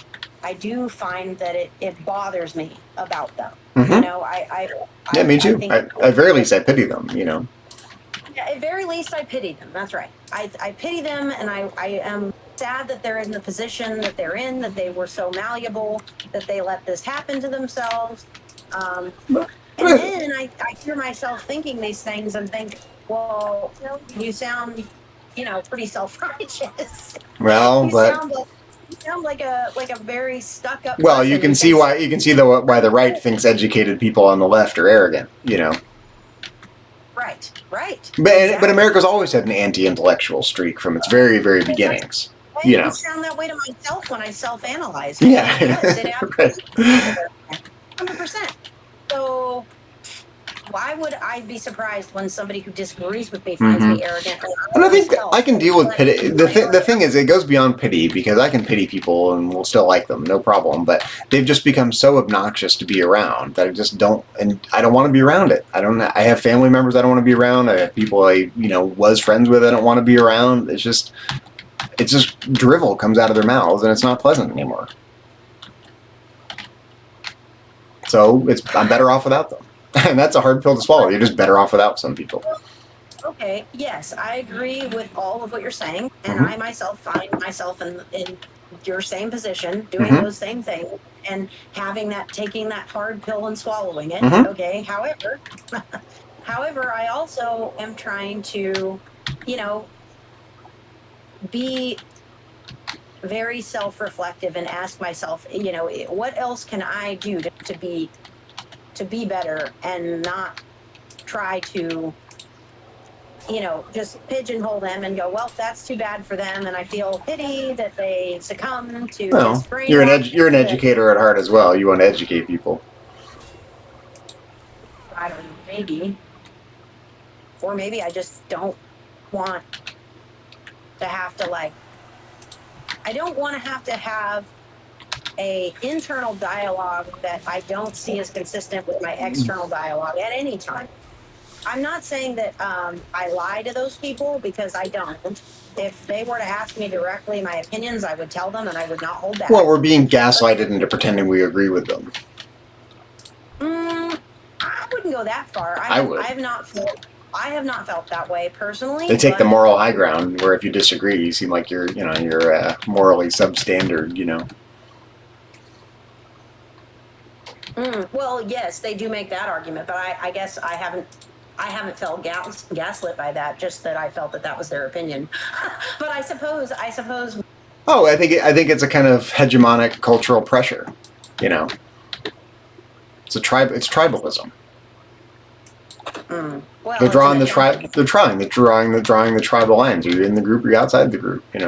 it bothers me about them.
Mm-hmm.
You know,
yeah, me too. At very least, I pity them. You know.
Yeah, at very least, I pity them. That's right. I pity them, and I am sad that they're in the position that they're in, that they were so malleable, that they let this happen to themselves. And then I hear myself thinking these things and think, well, you sound, pretty self-righteous.
Well,
you sound like a very stuck-up.
Well, you can see why why the right thinks educated people on the left are arrogant. You know.
Right.
But America's always had an anti-intellectual streak from its very, very beginnings. You know.
I sound that way to myself when I self-analyze.
Yeah.
Yes, it absolutely 100%. So why would I be surprised when somebody who disagrees with me finds me arrogant?
And I think I can deal with pity. The thing is, it goes beyond pity, because I can pity people and will still like them, no problem. But they've just become so obnoxious to be around that I just don't, and I don't want to be around it. I have family members I don't want to be around. I have people I was friends with I don't want to be around. It's just drivel comes out of their mouths, and it's not pleasant anymore. So I'm better off without them. And that's a hard pill to swallow. You're just better off without some people.
Okay, yes, I agree with all of what you're saying. And I myself find myself in your same position, doing those same things, and taking that hard pill and swallowing it. Okay, however, I also am trying to, be very self-reflective and ask myself, what else can I do to be better, and not try to, just pigeonhole them and go, well, that's too bad for them, and I feel pity that they succumb to this brainwash.
You're an educator at heart as well. You want to educate people.
I don't know, maybe. Or maybe I just don't want to have to, I don't want to have a internal dialogue that I don't see as consistent with my external dialogue at any time. I'm not saying that I lie to those people, because I don't. If they were to ask me directly my opinions, I would tell them, and I would not hold back.
Well, we're being gaslighted into pretending we agree with them.
I wouldn't go that far.
I would.
I have not felt that way personally.
They take the
but-
moral high ground, where if you disagree, you seem like you're morally substandard.
Well, yes, they do make that argument, but I guess I haven't felt gaslit by that. Just that I felt that was their opinion. But I suppose.
Oh, I think it's a kind of hegemonic cultural pressure. It's tribalism.
Well,
They're drawing the tribal lines. You're in the group, you're outside the group.
I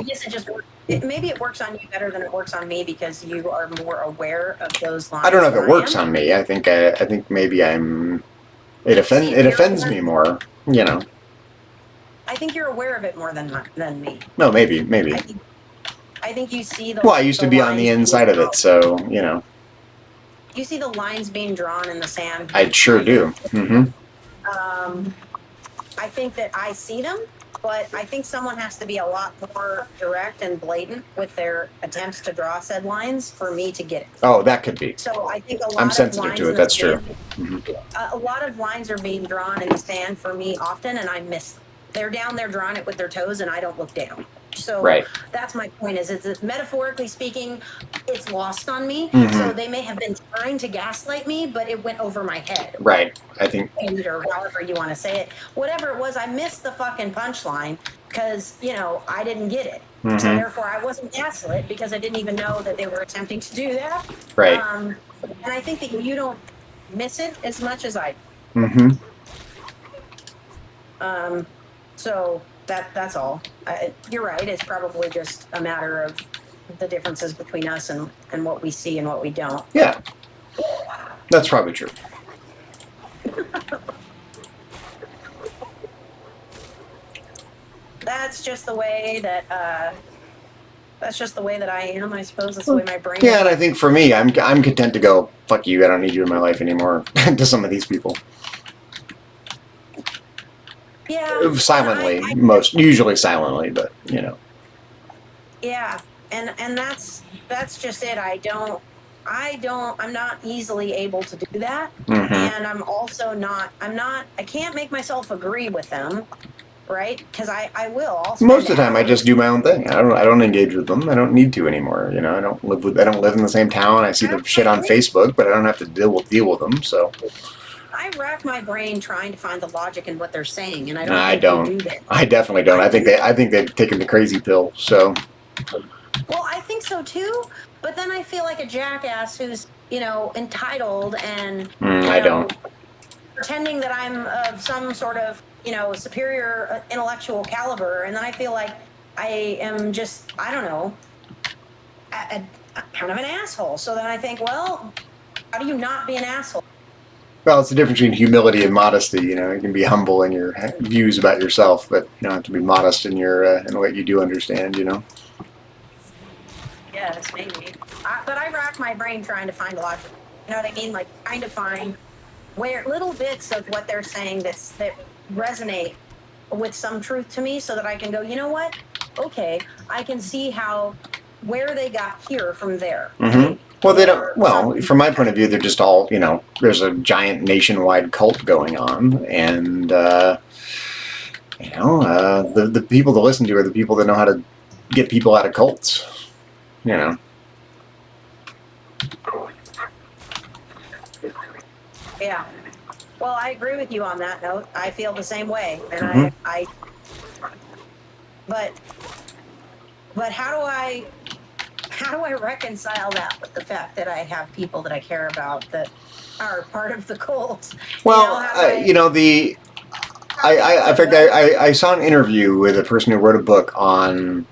guess maybe it works on you better than it works on me, because you are more aware of those lines.
I don't know if it works on me. I think maybe it offends me more.
I think you're aware of it more than me.
No, maybe.
I think you see the.
Well, I used to be on the inside of it, so
You see the lines being drawn in the sand.
I sure do. Mm-hmm.
I think that I see them, but I think someone has to be a lot more direct and blatant with their attempts to draw said lines for me to get it.
Oh, that could be.
So I think
I'm sensitive to it. That's true.
Mm-hmm. A lot of lines are being drawn in the sand for me often, and I miss them. They're down there drawing it with their toes, and I don't look down. So
right.
That's my point. Is it's metaphorically speaking, it's lost on me.
Mm-hmm.
So they may have been trying to gaslight me, but it went over my head.
Right. I think.
Or however you want to say it, whatever it was, I missed the fucking punchline because I didn't get it.
Mm-hmm.
So therefore, I wasn't gaslit because I didn't even know that they were attempting to do that.
Right.
And I think that you don't miss it as much as I.
Mm-hmm.
So that's all. You're right. It's probably just a matter of the differences between us and what we see and what we don't.
Yeah, that's probably true.
That's just the way that I am. I suppose that's the way my brain.
Yeah, and I think for me, I'm content to go, fuck you, I don't need you in my life anymore. To some of these people.
Yeah.
Silently, usually silently, but
Yeah, and that's just it. I'm not easily able to do that,
mm-hmm.
and I'm also not. I can't make myself agree with them, right? Because I will.
Most of the time, I just do my own thing. I don't engage with them. I don't need to anymore. I don't live in the same town. I see the shit on Facebook, but I don't have to deal with them. So.
I rack my brain trying to find the logic in what they're saying, and I don't. Do that.
I definitely don't. I think they've taken the crazy pill. So.
Well, I think so too, but then I feel like a jackass who's entitled and
I don't
pretending that I'm of some sort of superior intellectual caliber, and then I feel like I am just kind of an asshole. So then I think, well, how do you not be an asshole?
Well, it's the difference between humility and modesty. You can be humble in your views about yourself, but you don't have to be modest in your in what you do understand.
Yes, maybe. But I rack my brain trying to find logic. You know what I mean? Like trying to find where little bits of what they're saying that resonate with some truth to me, so that I can go, you know what? Okay, I can see where they got here from there.
Mm-hmm.
Right?
Well, they don't. Well, from my point of view, they're just all. There's a giant nationwide cult going on, and the people to listen to are the people that know how to get people out of cults. Yeah.
Well, I agree with you on that note. I feel the same way, and
mm-hmm.
But how do I reconcile that with the fact that I have people that I care about that are part of the cult?
Well, in fact, I saw an interview with a person who wrote a book on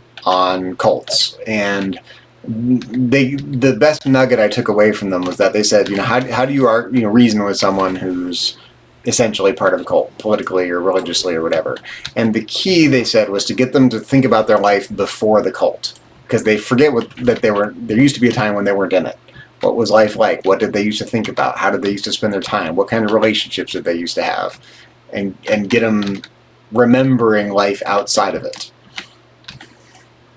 cults, and the best nugget I took away from them was that they said, how do you reason with someone who's essentially part of a cult, politically or religiously or whatever? And the key, they said, was to get them to think about their life before the cult, because they forget that there used to be a time when they weren't in it, What was life like? What did they used to think about? How did they used to spend their time? What kind of relationships did they used to have? And get them remembering life outside of it.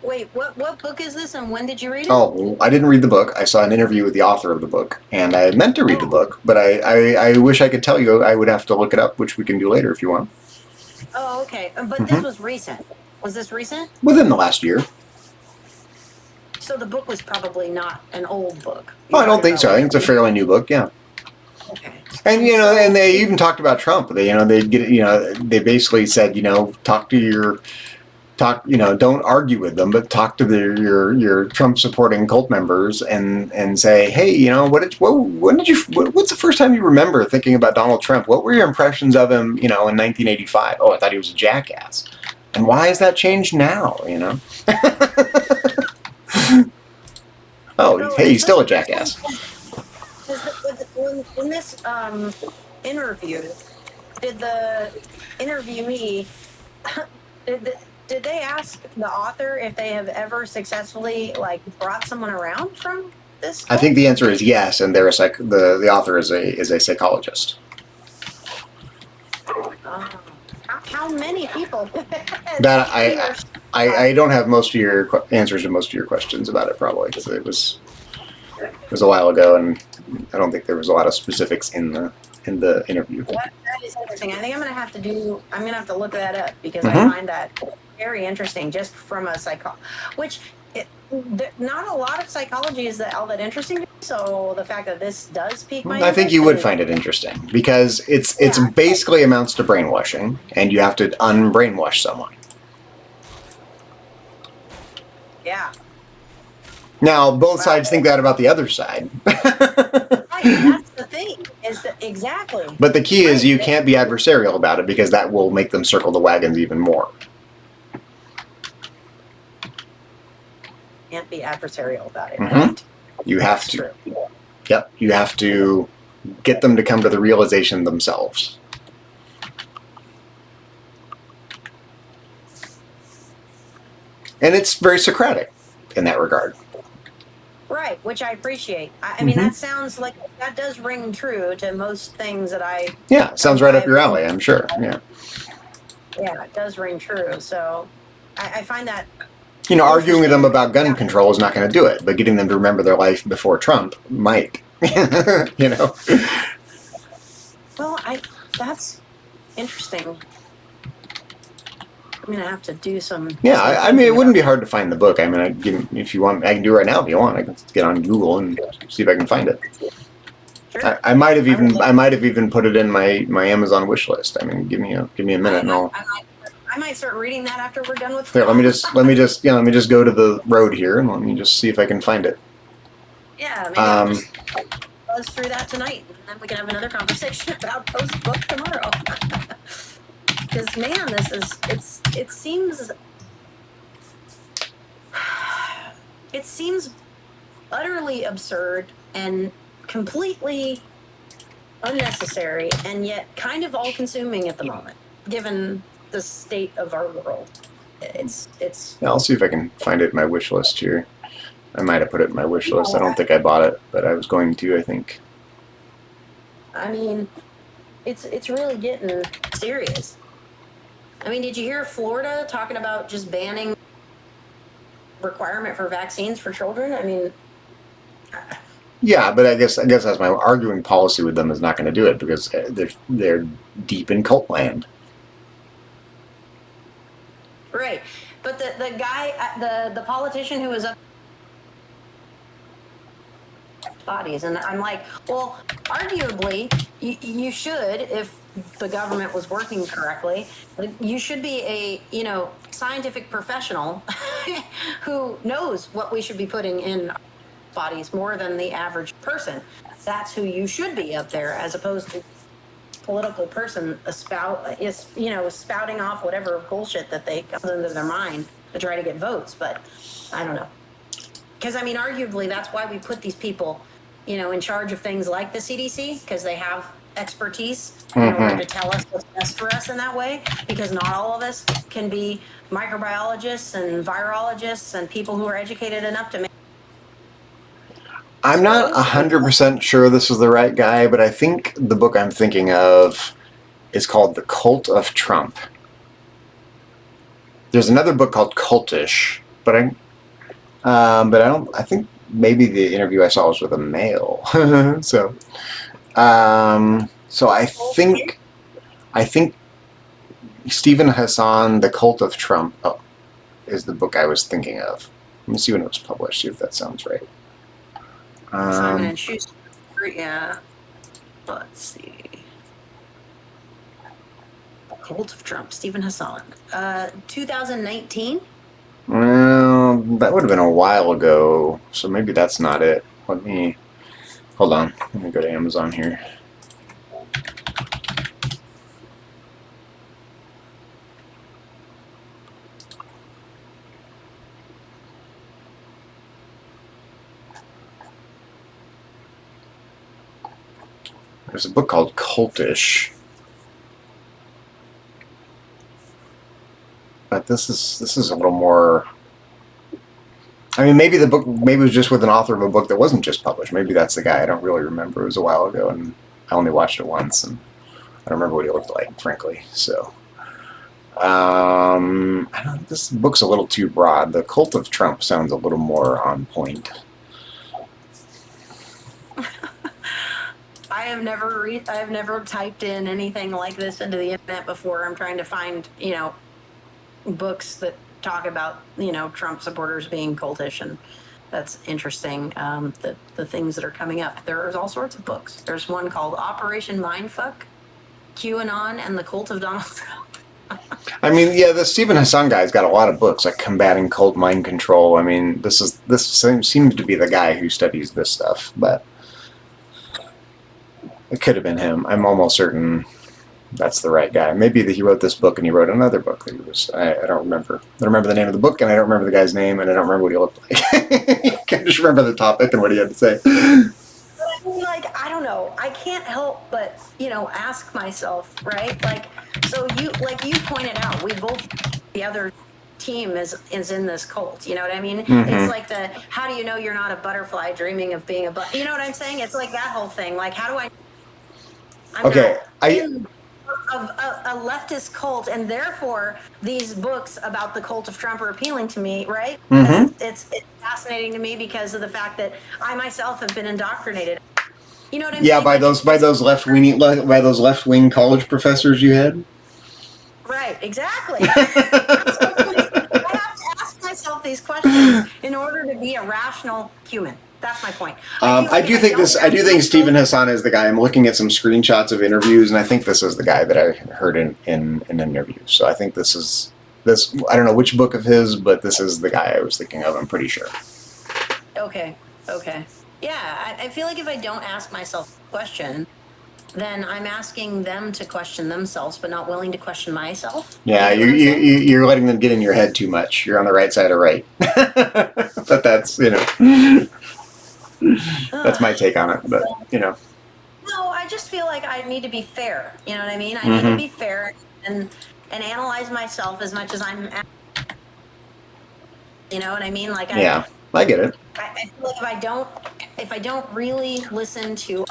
Wait, what book is this, and when did you read it?
Oh, I didn't read the book. I saw an interview with the author of the book, and I meant to read the book, but I wish I could tell you. I would have to look it up, which we can do later if you want.
Oh, okay. But this was recent. Was this recent?
Within the last year.
So the book was probably not an old book.
Oh, I don't think so. I think it's a fairly new book, yeah.
Okay.
And and they even talked about Trump. They they basically said, don't argue with them, but talk to your Trump supporting cult members and say, hey, what's the first time you remember thinking about Donald Trump? What were your impressions of him, in 1985? Oh, I thought he was a jackass. And why has that changed now, Oh, hey, he's still a jackass.
In this interview, did the interviewee did they ask the author if they have ever successfully brought someone around from this?
I think the answer is yes, and they're the author is a psychologist.
How many people?
That I don't have most of your answers to most of your questions about it, probably, because it was a while ago, and I don't think there was a lot of specifics in the interview.
That is interesting. I think I'm gonna have to look that up, because I find that very interesting, just from a not a lot of psychology is all that interesting to me, so the fact that this does pique my interest.
I think you would find it interesting, because it's basically amounts to brainwashing, and you have to unbrainwash someone.
Yeah.
Now, both sides think that about the other side.
That's the thing. Exactly.
But the key is you can't be adversarial about it, because that will make them circle the wagons even more.
Can't be adversarial about it.
Right? You have to. True. Yep. You have to get them to come to the realization themselves. And it's very Socratic in that regard.
Right, which I appreciate. I mean, that sounds like that does ring true to most things that I.
Yeah, it sounds right up your alley, I'm sure. Yeah.
Yeah, it does ring true. So I find that.
Arguing with them about gun control is not going to do it, but getting them to remember their life before Trump might.
Well, that's interesting. I'm gonna have to do some.
Yeah, I mean, it wouldn't be hard to find the book. I mean, if you want, I can do it right now if you want. I can get on Google and see if I can find it. Sure. I might have even put it in my Amazon wish list. I mean, give me a minute and I'll.
I might start reading that after we're done with.
Here, let me just go to the road here and let me just see if I can find it.
Yeah, maybe I'll just buzz through that tonight, and then we can have another conversation about post-book tomorrow. Because man, it seems utterly absurd and completely unnecessary, and yet kind of all-consuming at the moment, given the state of our world. It's.
Yeah, I'll see if I can find it in my wish list here. I might have put it in my wish list. I don't think I bought it, but I was going to, I think.
I mean, it's really getting serious. I mean, did you hear Florida talking about just banning requirement for vaccines for children? I mean,
yeah, but I guess that's my arguing policy with them is not going to do it, because they're deep in cult land.
Right, but the guy, the politician who was up bodies, and I'm like, well, arguably you should, if the government was working correctly, you should be a scientific professional who knows what we should be putting in our bodies more than the average person. That's who you should be up there, as opposed to political person spouting off whatever bullshit that they comes into their mind to try to get votes. But I don't know, because I mean, arguably that's why we put these people in charge of things like the CDC, because they have expertise in order to tell us what's best for us in that way, because not all of us can be microbiologists and virologists and people who are educated enough to make.
I'm not 100% sure this is the right guy, but I think the book I'm thinking of is called The Cult of Trump. There's another book called Cultish, but I don't. I think maybe the interview I saw was with a male. So, so I think Stephen Hassan, The Cult of Trump, is the book I was thinking of. Let me see when it was published. See if that sounds right.
Simon and Schuster. Yeah. Let's see. Cult of Trump, Stephen Hassan. 2019?
Well, that would have been a while ago, so maybe that's not it. Hold on. Let me go to Amazon here. There's a book called Cultish. But this is a little more. I mean, maybe it was just with an author of a book that wasn't just published. Maybe that's the guy. I don't really remember. It was a while ago, and I only watched it once, and I don't remember what he looked like, frankly. So, I don't. This book's a little too broad. The Cult of Trump sounds a little more on point.
I have never typed in anything like this into the internet before. I'm trying to find, books that talk about, Trump supporters being cultish, and that's interesting. The things that are coming up. There's all sorts of books. There's one called Operation Mindfuck, QAnon, and the Cult of Donald Trump.
I mean, yeah, the Stephen Hassan guy's got a lot of books, like Combating Cult Mind Control. I mean, this seems to be the guy who studies this stuff, but it could have been him. I'm almost certain that's the right guy. Maybe that he wrote this book and he wrote another book that he was. I don't remember. I don't remember the name of the book, and I don't remember the guy's name, and I don't remember what he looked like. I can just remember the topic and what he had to say.
I don't know. I can't help but, ask myself, right? So you pointed out, the other team is in this cult. You know what I mean?
Mm-hmm.
It's like how do you know you're not a butterfly dreaming of being a you know what I'm saying? It's like that whole thing. Like, how do I? I'm
okay,
in a leftist cult, and therefore these books about the cult of Trump are appealing to me, right?
Mm-hmm.
It's fascinating to me because of the fact that I myself have been indoctrinated. You know what I'm
yeah,
saying?
by those left wing college professors you had.
Right, exactly. I have to ask myself these questions in order to be a rational human. That's my point.
I do think Stephen Hassan is the guy. I'm looking at some screenshots of interviews, and I think this is the guy that I heard in an interview. So I think this is. I don't know which book of his, but this is the guy I was thinking of. I'm pretty sure.
Okay. Yeah, I feel like if I don't ask myself a question, then I'm asking them to question themselves, but not willing to question myself.
Yeah, you're letting them get in your head too much. You're on the right side of right. But that's that's my take on it. But
No, I just feel like I need to be fair. You know what I mean? I need to be fair and analyze myself as much as I'm. You know what I mean? Like
I get it.
I feel like if I don't really listen to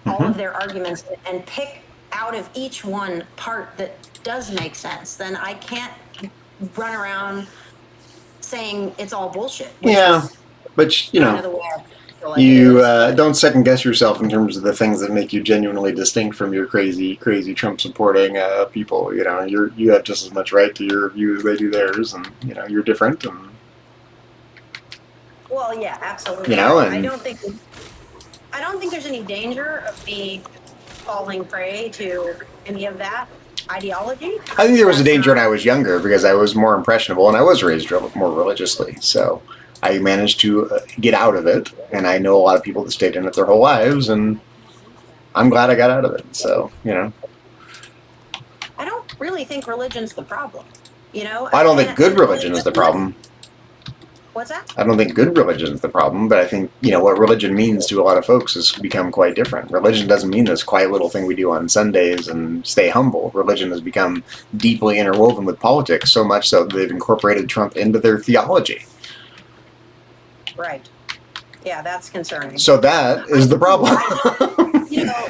all of their arguments and pick out of each one part that does make sense, then I can't run around saying it's all bullshit.
Yeah, but
kind of the way I feel like
you don't second guess yourself in terms of the things that make you genuinely distinct from your crazy Trump supporting people. You have just as much right to your view as they do theirs, and you're different. And
well, yeah, absolutely.
And
I don't think there's any danger of me falling prey to any of that ideology.
I think there was a danger when I was younger because I was more impressionable and I was raised more religiously. So I managed to get out of it, and I know a lot of people that stayed in it their whole lives, and I'm glad I got out of it. So
I don't really think religion's the problem.
I don't think good religion is the problem.
What's that?
I don't think good religion is the problem, but I think, what religion means to a lot of folks has become quite different. Religion doesn't mean this quiet little thing we do on Sundays and stay humble. Religion has become deeply interwoven with politics, so much so that they've incorporated Trump into their theology.
Right. Yeah, that's concerning.
So that is the problem.
You know,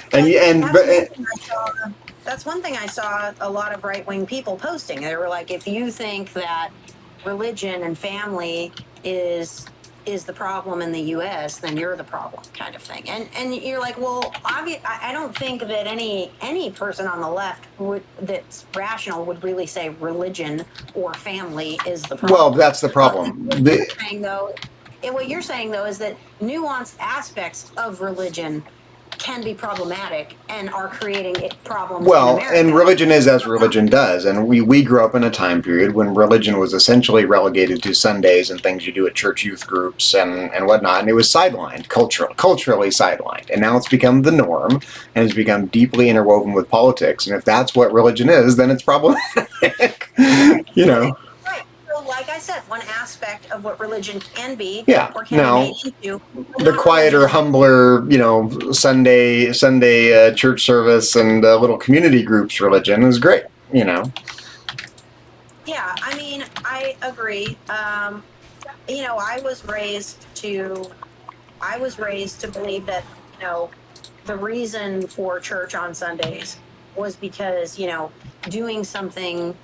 that's one thing I saw a lot of right-wing people posting. They were like, if you think that religion and family is the problem in the U.S., then you're the problem, kind of thing. And you're like, well, I don't think that any person on the left that's rational would really say religion or family is the problem.
Well, that's the problem.
What you're saying though is that nuanced aspects of religion can be problematic and are creating problems.
Well,
in America.
and religion is as religion does, and we grew up in a time period when religion was essentially relegated to Sundays and things you do at church youth groups and whatnot, and it was sidelined, culturally sidelined, and now it's become the norm, and it's become deeply interwoven with politics, and if that's what religion is, then it's problematic, you know.
Like I said, one aspect of what religion can be,
yeah.
or can
Now,
be made into,
the quieter, humbler, Sunday church service and little community groups religion is great,
Yeah, I mean, I agree. I was raised to believe that, the reason for church on Sundays was because, doing something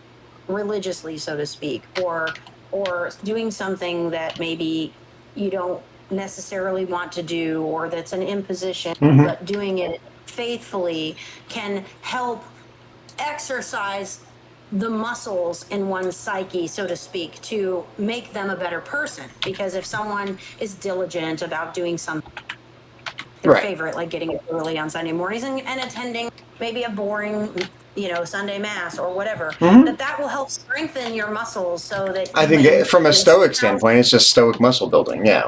religiously, so to speak, or doing something that maybe you don't necessarily want to do, or that's an imposition, but doing it faithfully can help exercise the muscles in one's psyche, so to speak, to make them a better person. Because if someone is diligent about doing something, their favorite, like getting up early on Sunday mornings and attending maybe a boring, Sunday mass or whatever, that will help strengthen your muscles so that
I think from a Stoic standpoint, it's just Stoic muscle building, yeah.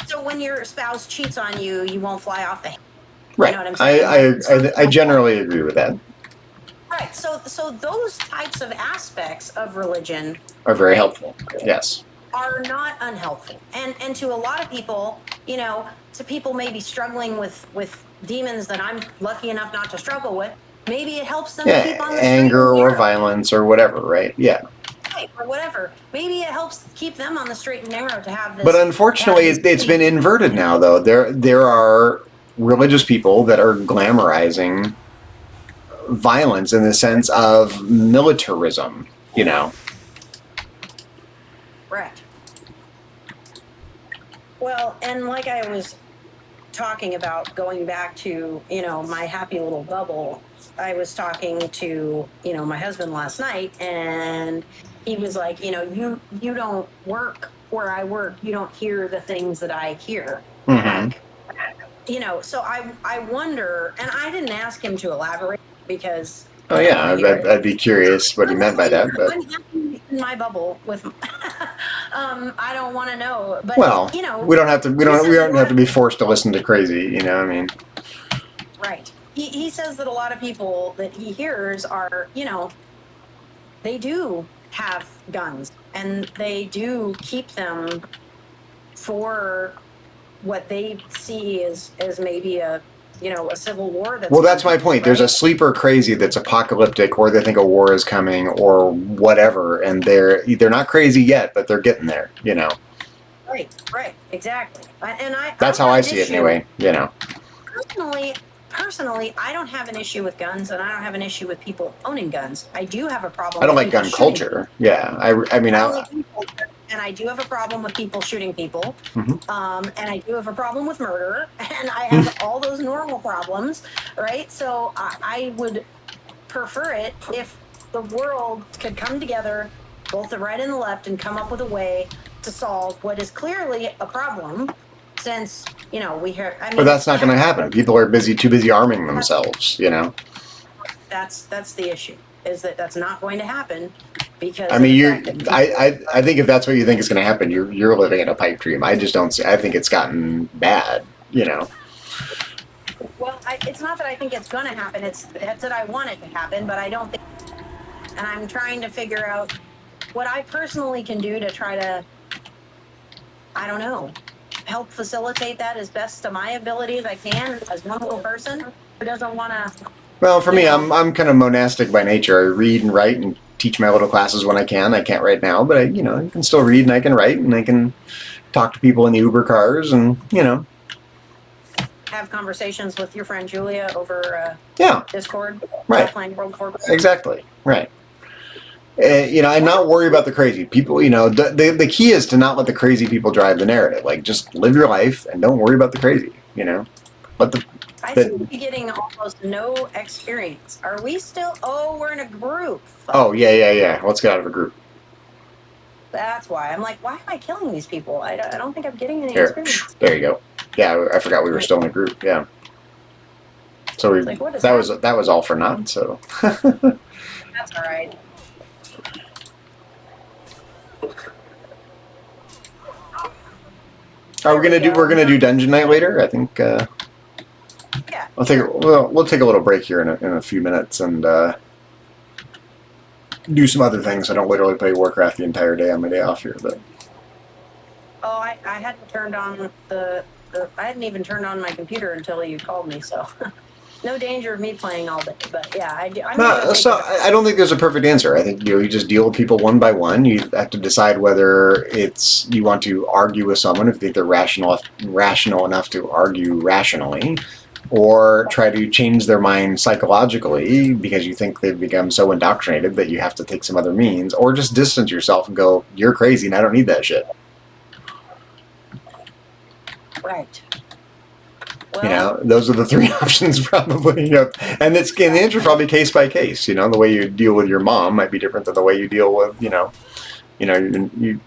So when your spouse cheats on you, you won't fly off the handle.
Right.
You know what I'm saying?
I generally agree with that.
Right. So those types of aspects of religion
are very helpful. Yes.
Are not unhelpful. And to a lot of people, to people maybe struggling with demons that I'm lucky enough not to struggle with, maybe it helps them keep on the
anger
straight and
or
narrow.
violence or whatever, right? Yeah.
Right, or whatever. Maybe it helps keep them on the straight and narrow to have this.
But unfortunately, it's been inverted now, though. There are religious people that are glamorizing violence in the sense of militarism,
Right. Well, and like I was talking about, going back to, my happy little bubble, I was talking to, my husband last night, and he was like, you don't work where I work. You don't hear the things that I hear. Like, so I wonder, and I didn't ask him to elaborate because.
Oh yeah, I'd be curious what he meant by that. But
in my bubble with, I don't want to know. But
well, we don't have to be forced to listen to crazy. I mean.
Right. He says that a lot of people that he hears are, they do have guns and they do keep them for what they see as maybe a civil war.
That's my point. Right? There's a sleeper crazy that's apocalyptic, or they think a war is coming, or whatever, and they're not crazy yet, but they're getting there.
Right, exactly. And
that's how I see it anyway.
Personally, I don't have an issue with guns, and I don't have an issue with people owning guns. I do have a problem.
I don't like gun culture. Yeah, I mean,
and I do have a problem with people shooting people, and I do have a problem with murder, and I have all those normal problems, right? So I would prefer it if the world could come together, both the right and the left, and come up with a way to solve what is clearly a problem. Since we hear,
but that's not going to happen. People are too busy arming themselves.
That's the issue. Is that's not going to happen because.
I mean, I think if that's what you think is going to happen, you're living in a pipe dream. I just don't see. I think it's gotten bad.
Well, it's not that I think it's going to happen. It's that I want it to happen, but I don't think. And I'm trying to figure out what I personally can do to try to. I don't know. Help facilitate that as best to my ability as I can as one little person who doesn't want to.
Well, for me, I'm kind of monastic by nature. I read and write and teach my little classes when I can. I can't right now, but I can still read and I can write and I can talk to people in the Uber cars, and
Have conversations with your friend Julia over
yeah,
Discord.
right,
Playing World of Warcraft.
exactly, right. And not worry about the crazy people. The key is to not let the crazy people drive the narrative. Like, just live your life and don't worry about the crazy. Let the
I seem to be getting almost no experience. Are we still? Oh, we're in a group.
Oh, yeah. Let's get out of a group.
That's why. I'm like, why am I killing these people? I don't think I'm getting any
Here,
experience.
there you go. Yeah, I forgot we were still in a group. Yeah. So
Like, what is
that was all for naught. So.
That's all right.
We're gonna do dungeon night later. I think.
Yeah.
We'll take a little break here in a few minutes and do some other things. I don't literally play Warcraft the entire day on my day off here, but.
Oh, I hadn't turned on I hadn't even turned on my computer until you called me. So. No danger of me playing all day, but yeah, I do.
I don't think there's a perfect answer. I think you just deal with people one by one. You have to decide whether you want to argue with someone if you think they're rational enough to argue rationally, or try to change their mind psychologically because you think they've become so indoctrinated that you have to take some other means, or just distance yourself and go, "You're crazy, and I don't need that shit."
Right. Well,
Those are the three options probably. And the answer is probably case by case. The way you deal with your mom might be different than the way you deal with, your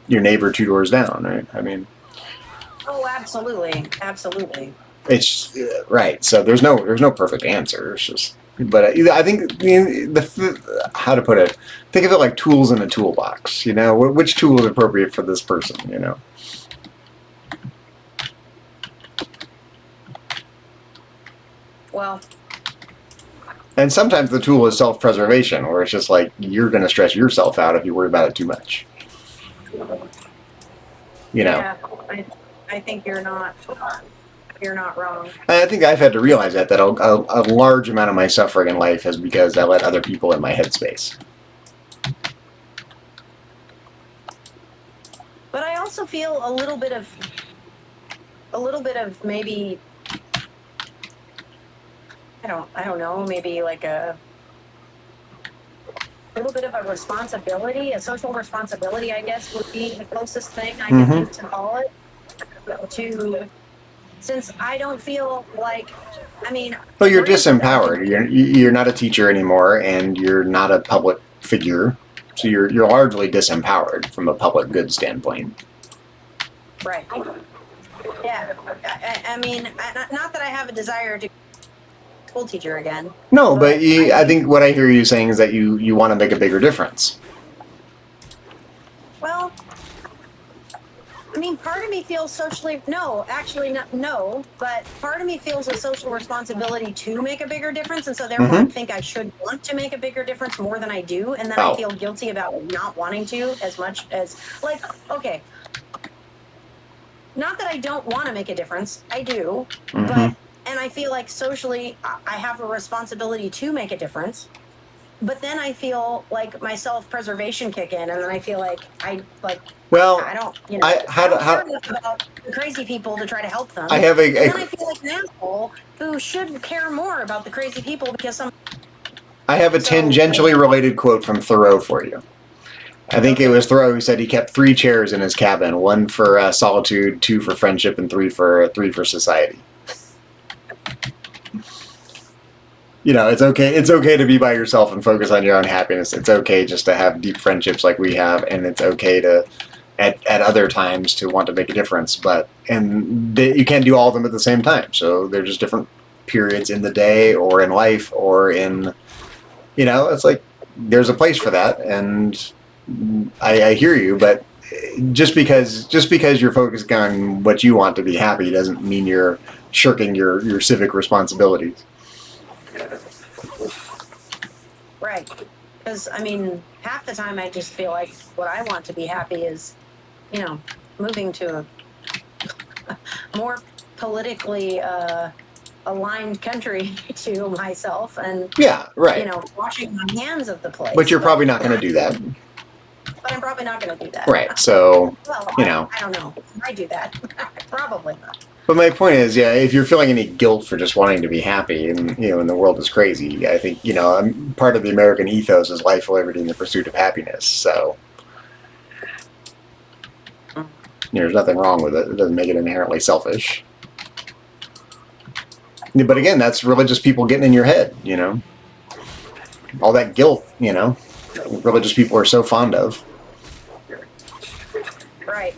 neighbor 2 doors down, right? I mean.
Oh, absolutely.
It's right. So there's no perfect answer. It's just, but I think how to put it. Think of it like tools in a toolbox. Which tool is appropriate for this person.
Well,
and sometimes the tool is self-preservation, where it's just like you're going to stress yourself out if you worry about it too much.
Yeah, I think you're not wrong.
And I think I've had to realize that a large amount of my suffering in life is because I let other people in my headspace.
But I also feel a little bit of maybe. I don't know, maybe like a little bit of a responsibility, a social responsibility, I guess, would be the closest thing I can think to call it. Since I don't feel like,
well, you're disempowered. You're not a teacher anymore, and you're not a public figure, so you're largely disempowered from a public good standpoint.
Right. Yeah. Not that I have a desire to school teacher again.
No, but I think what I hear you saying is that you want to make a bigger difference.
Well, part of me feels socially no, but part of me feels a social responsibility to make a bigger difference, and so therefore I think I should want to make a bigger difference more than I do, and then I feel guilty about not wanting to as much as okay. Not that I don't want to make a difference, I do, and I feel like socially I have a responsibility to make a difference. But then I feel like my self-preservation kick in, and then I feel like I don't, I don't care enough about the crazy people to try to help them.
And then
I feel like an asshole who should care more about the crazy people because
I have a tangentially related quote from Thoreau for you. I think it was Thoreau who said he kept 3 chairs in his cabin: 1 for solitude, 2 for friendship, and 3 for society. It's okay. It's okay to be by yourself and focus on your own happiness. It's okay just to have deep friendships like we have, and it's okay to, at other times, to want to make a difference. You can't do all of them at the same time. So they're just different periods in the day, or in life, or in, it's like there's a place for that. And I hear you, but just because you're focused on what you want to be happy doesn't mean you're shirking your civic responsibilities.
Right. Because, half the time I just feel like what I want to be happy is, moving to a more politically aligned country to myself and,
yeah, right.
Washing my hands of the place.
But you're probably not going to do that.
But probably not going to do that.
Right. So,
Well,
you know.
I don't know. I do that. Probably not.
But my point is, yeah, if you're feeling any guilt for just wanting to be happy, and and the world is crazy, I think part of the American ethos is life, liberty, and the pursuit of happiness. So, there's nothing wrong with it. It doesn't make it inherently selfish. But again, that's religious people getting in your head. All that guilt. Religious people are so fond of.
Right.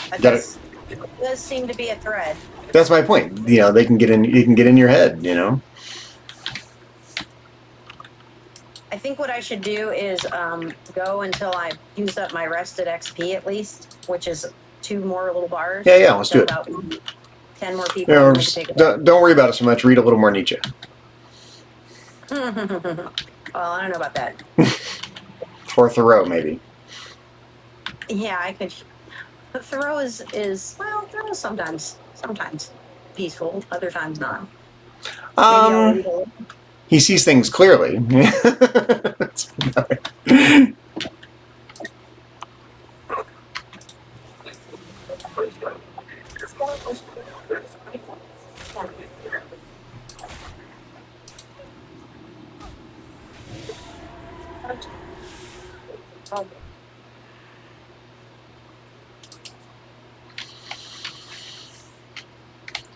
That
Got
does seem to be a thread.
That's my point. They can get in. You can get in your head.
I think what I should do is go until I've used up my rested XP at least, which is 2 more little bars.
Yeah, let's do it.
About 10 more people.
Don't worry about it so much. Read a little more Nietzsche.
Well, I don't know about that.
Or Thoreau, maybe.
Yeah, I could. Thoreau is Thoreau is sometimes peaceful, other times not.
He sees things clearly.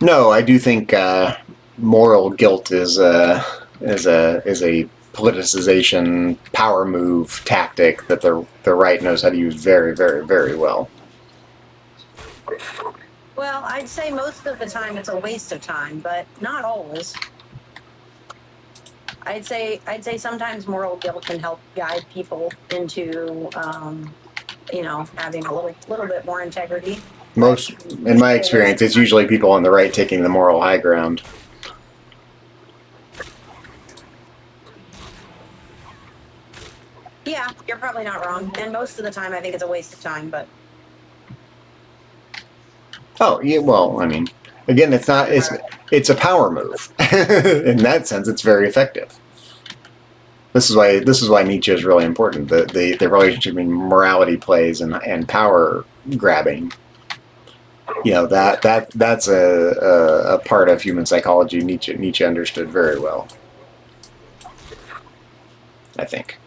No, I do think moral guilt is a politicization power move tactic that the right knows how to use very, very, very well.
Well, I'd say most of the time it's a waste of time, but not always. I'd say sometimes moral guilt can help guide people into having a little bit more integrity.
In my experience, it's usually people on the right taking the moral high ground.
Yeah, you're probably not wrong. And most of the time, I think it's a waste of time, but.
Oh, yeah, well, I mean, again, it's a power move. In that sense, it's very effective. This is why Nietzsche is really important. The relationship between morality plays and power grabbing. That's a part of human psychology Nietzsche understood very well, I think.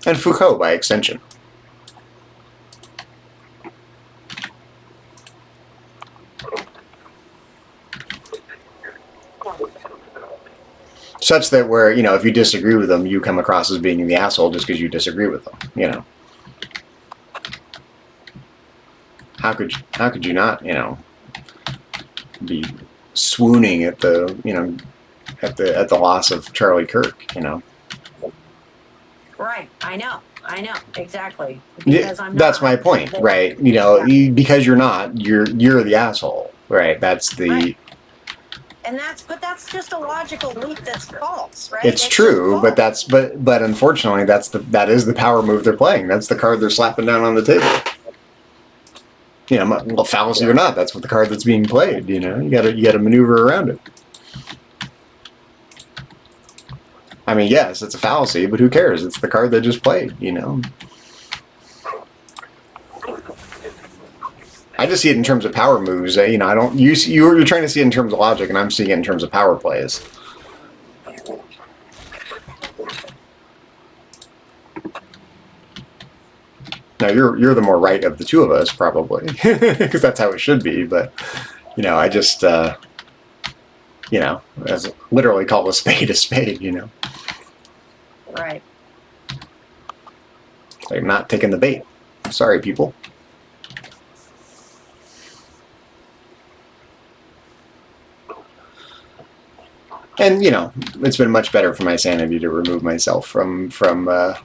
And Foucault, by extension. Such that where, if you disagree with them, you come across as being the asshole just because you disagree with them, How could you not, be swooning at the, at the loss of Charlie Kirk,
Right, I know, exactly.
Because that's my point, right? Because you're not, you're the asshole, right? That's the.
Right. And that's just a logical leap that's false, right?
It's true, but unfortunately, that is the power move they're playing. That's the card they're slapping down on the table. Well, fallacy or not, that's what the card that's being played. You got to maneuver around it. I mean, yes, it's a fallacy, but who cares? It's the card they just played. I just see it in terms of power moves. I don't. You're trying to see it in terms of logic, and I'm seeing it in terms of power plays. Now you're the more right of the two of us, probably, because that's how it should be. But I just as literally call a spade,
Right.
I'm not taking the bait. Sorry, people. And it's been much better for my sanity to remove myself from the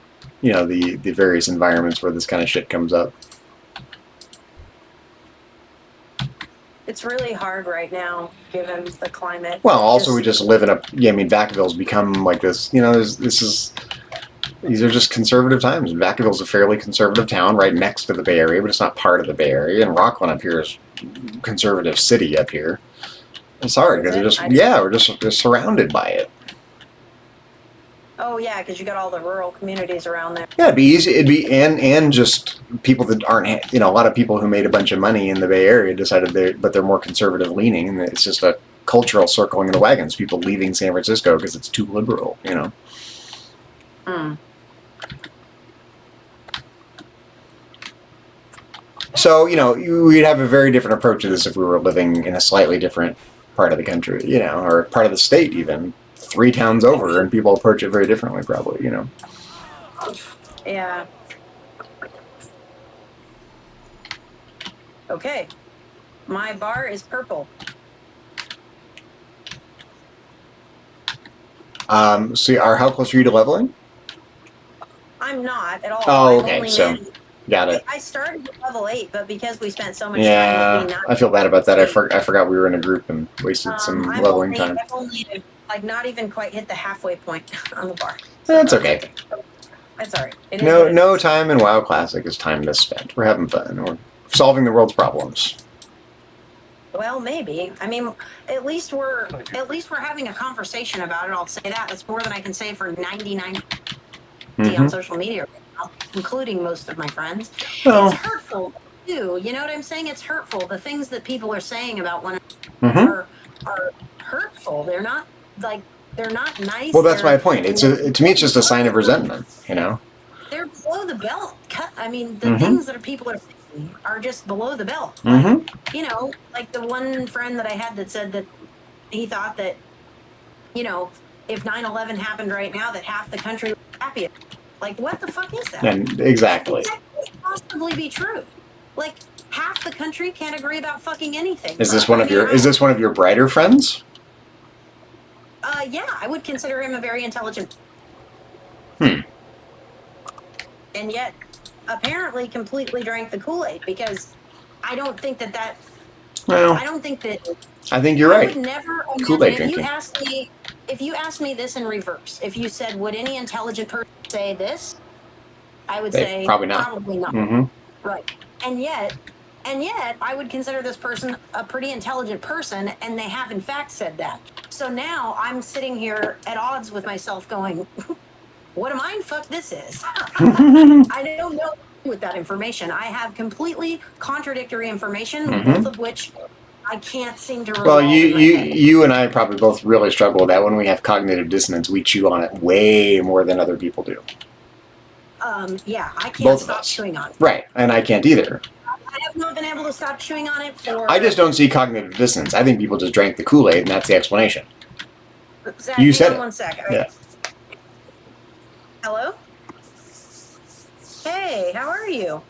various environments where this kind of shit comes up.
It's really hard right now, given the climate.
Well, also we just live in Vacaville's become like this. These are just conservative times. Vacaville's a fairly conservative town right next to the Bay Area, but it's not part of the Bay Area. And Rockland up here is conservative city up here. I'm sorry, because we're just surrounded by it.
Oh yeah, because you got all the rural communities around there.
Yeah, it'd be easy. It'd be and just people that aren't, a lot of people who made a bunch of money in the Bay Area decided they're more conservative leaning, and it's just a cultural circling of the wagons. People leaving San Francisco because it's too liberal.
Hmm.
So we'd have a very different approach to this if we were living in a slightly different part of the country, or part of the state even. 3 towns over, and people approach it very differently, probably.
Yeah. Okay. My bar is purple.
So, how close are you to leveling?
I'm not at all.
Oh,
I've
okay.
only
So,
managed-
got it.
I started at level 8, but because we spent so much time
Yeah,
with me
I feel bad about that. I forgot we were in a group and wasted some leveling time.
I've only like not even quite hit the halfway point on the bar.
That's okay.
That's all right. It is what it
No
is.
time in WoW Classic is time misspent. We're having fun. We're solving the world's problems.
Well, maybe. I mean, at least we're having a conversation about it. I'll say that. That's more than I can say for 99 on social media right now, including most of my friends.
Well,
It's hurtful too. You know what I'm saying? It's hurtful. The things that people are saying about one
mhm.
are hurtful. They're not nice.
Well, that's my point. To me, it's just a sign of resentment.
They're below the belt. I mean, the things that people are saying are just below the belt.
Mhm.
Like, like the one friend that I had that said that he thought that, if 9/11 happened right now, that half the country would be happy. Like, what the fuck is that?
And exactly.
That can't possibly be true. Like, half the country can't agree about fucking anything.
Is this one of your brighter friends?
Yeah, I would consider him a very intelligent.
Hmm.
And yet, apparently, completely drank the Kool-Aid because I don't think that.
Well,
I don't think that.
I think you're
I
right.
would never.
Kool-Aid
If
drinking.
you asked me this in reverse, if you said, "Would any intelligent person say this?" I would say
probably not.
Probably not.
Mm-hmm.
Right. And yet, I would consider this person a pretty intelligent person, and they have in fact said that. So now I'm sitting here at odds with myself, going, "What a mindfuck this is." I don't know with that information. I have completely contradictory information, both of which I can't seem to resolve.
Well,
in my head.
you and I probably both really struggle with that. When we have cognitive dissonance, we chew on it way more than other people do.
Yeah, I can't
Both of
stop
us.
chewing on it.
Right, and I can't either.
I have not been able to stop chewing on it for.
I just don't see cognitive dissonance. I think people just drank the Kool-Aid, and that's the explanation.
Zach,
You said
hang on
it.
1 sec.
Yeah.
Hello? Hey, how are you?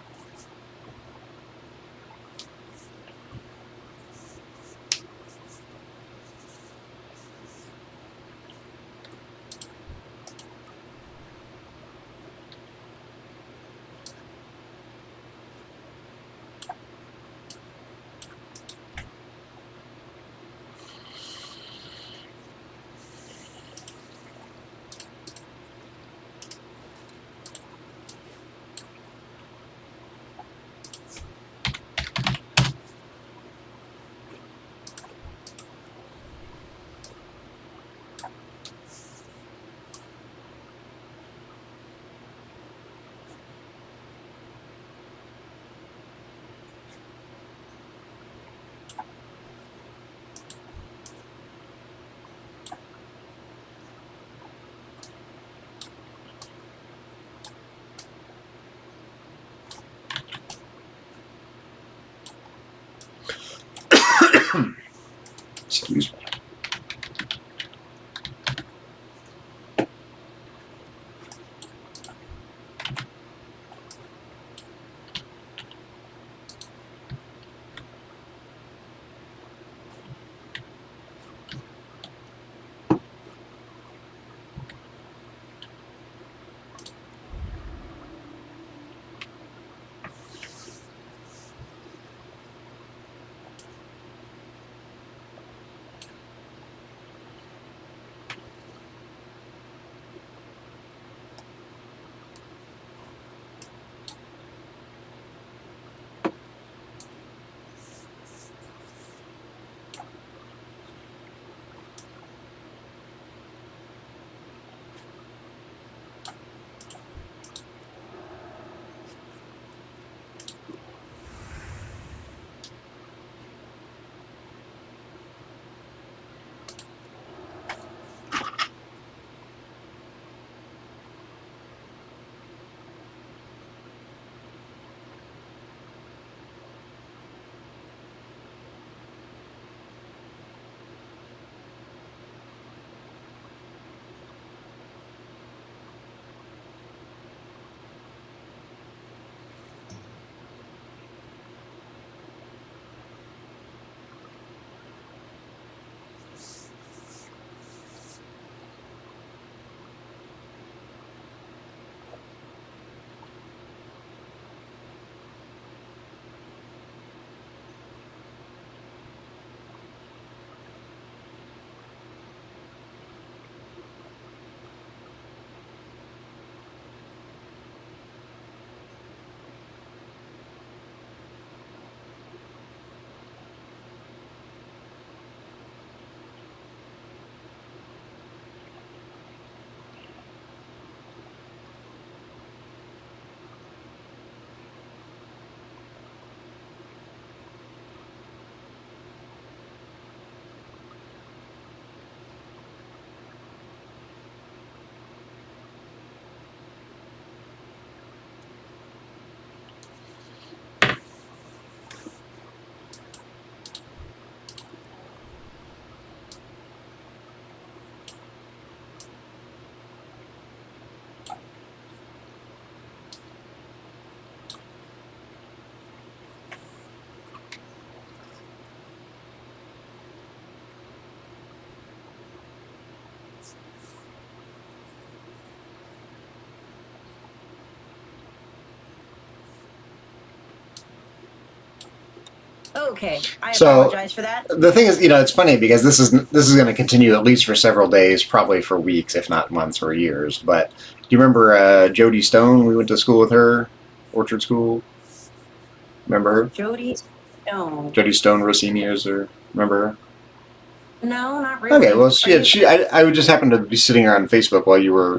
Excuse me.
Okay, I
So
apologize for that.
the thing is, it's funny because this is going to continue at least for several days, probably for weeks, if not months or years. But do you remember Jody Stone? We went to school with her, Orchard School. Remember her?
Jody Stone.
Jody Stone Rossini is her. Remember her?
No, not really.
Okay, well, I would just happen to be sitting here on Facebook while you were,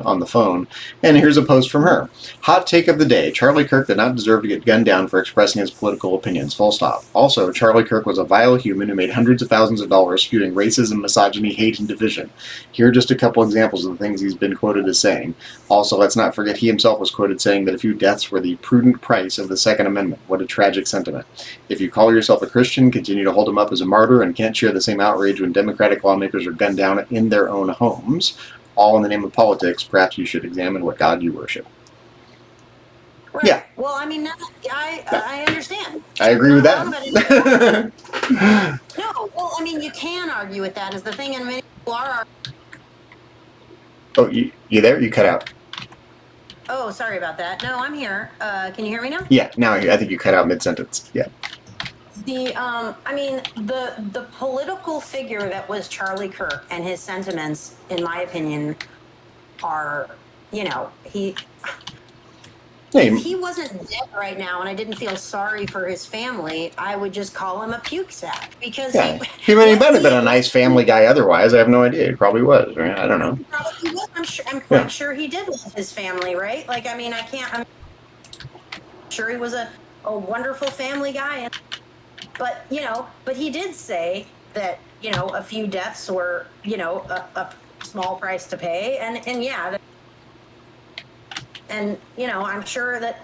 on the phone, and here's a post from her. Hot take of the day: Charlie Kirk did not deserve to get gunned down for expressing his political opinions. Full stop. Also, Charlie Kirk was a vile human who made hundreds of thousands of dollars spewing racism, misogyny, hate, and division. Here are just a couple examples of the things he's been quoted as saying. Also, let's not forget he himself was quoted saying that a few deaths were the prudent price of the Second Amendment. What a tragic sentiment. If you call yourself a Christian, continue to hold him up as a martyr and can't share the same outrage when Democratic lawmakers are gunned down in their own homes, all in the name of politics. Perhaps you should examine what God you worship.
Right.
Yeah.
Well, I mean, I understand.
I agree with that.
No, well, I mean, you can argue with that is the thing, and many people are.
Oh, you there? You cut out.
Oh, sorry about that. No, I'm here. Can you hear me now?
Yeah, now I think you cut out mid-sentence. Yeah.
I mean, the political figure that was Charlie Kirk and his sentiments, in my opinion, are, if he wasn't dead right now and I didn't feel sorry for his family, I would just call him a puke sack because
he might have been a nice family guy otherwise. I have no idea. He probably was, right? I don't know.
He probably was. I'm quite sure he did love his family, right? Like, I mean, I'm sure he was a wonderful family guy. But he did say that, a few deaths were, a small price to pay. And yeah. And, I'm sure that,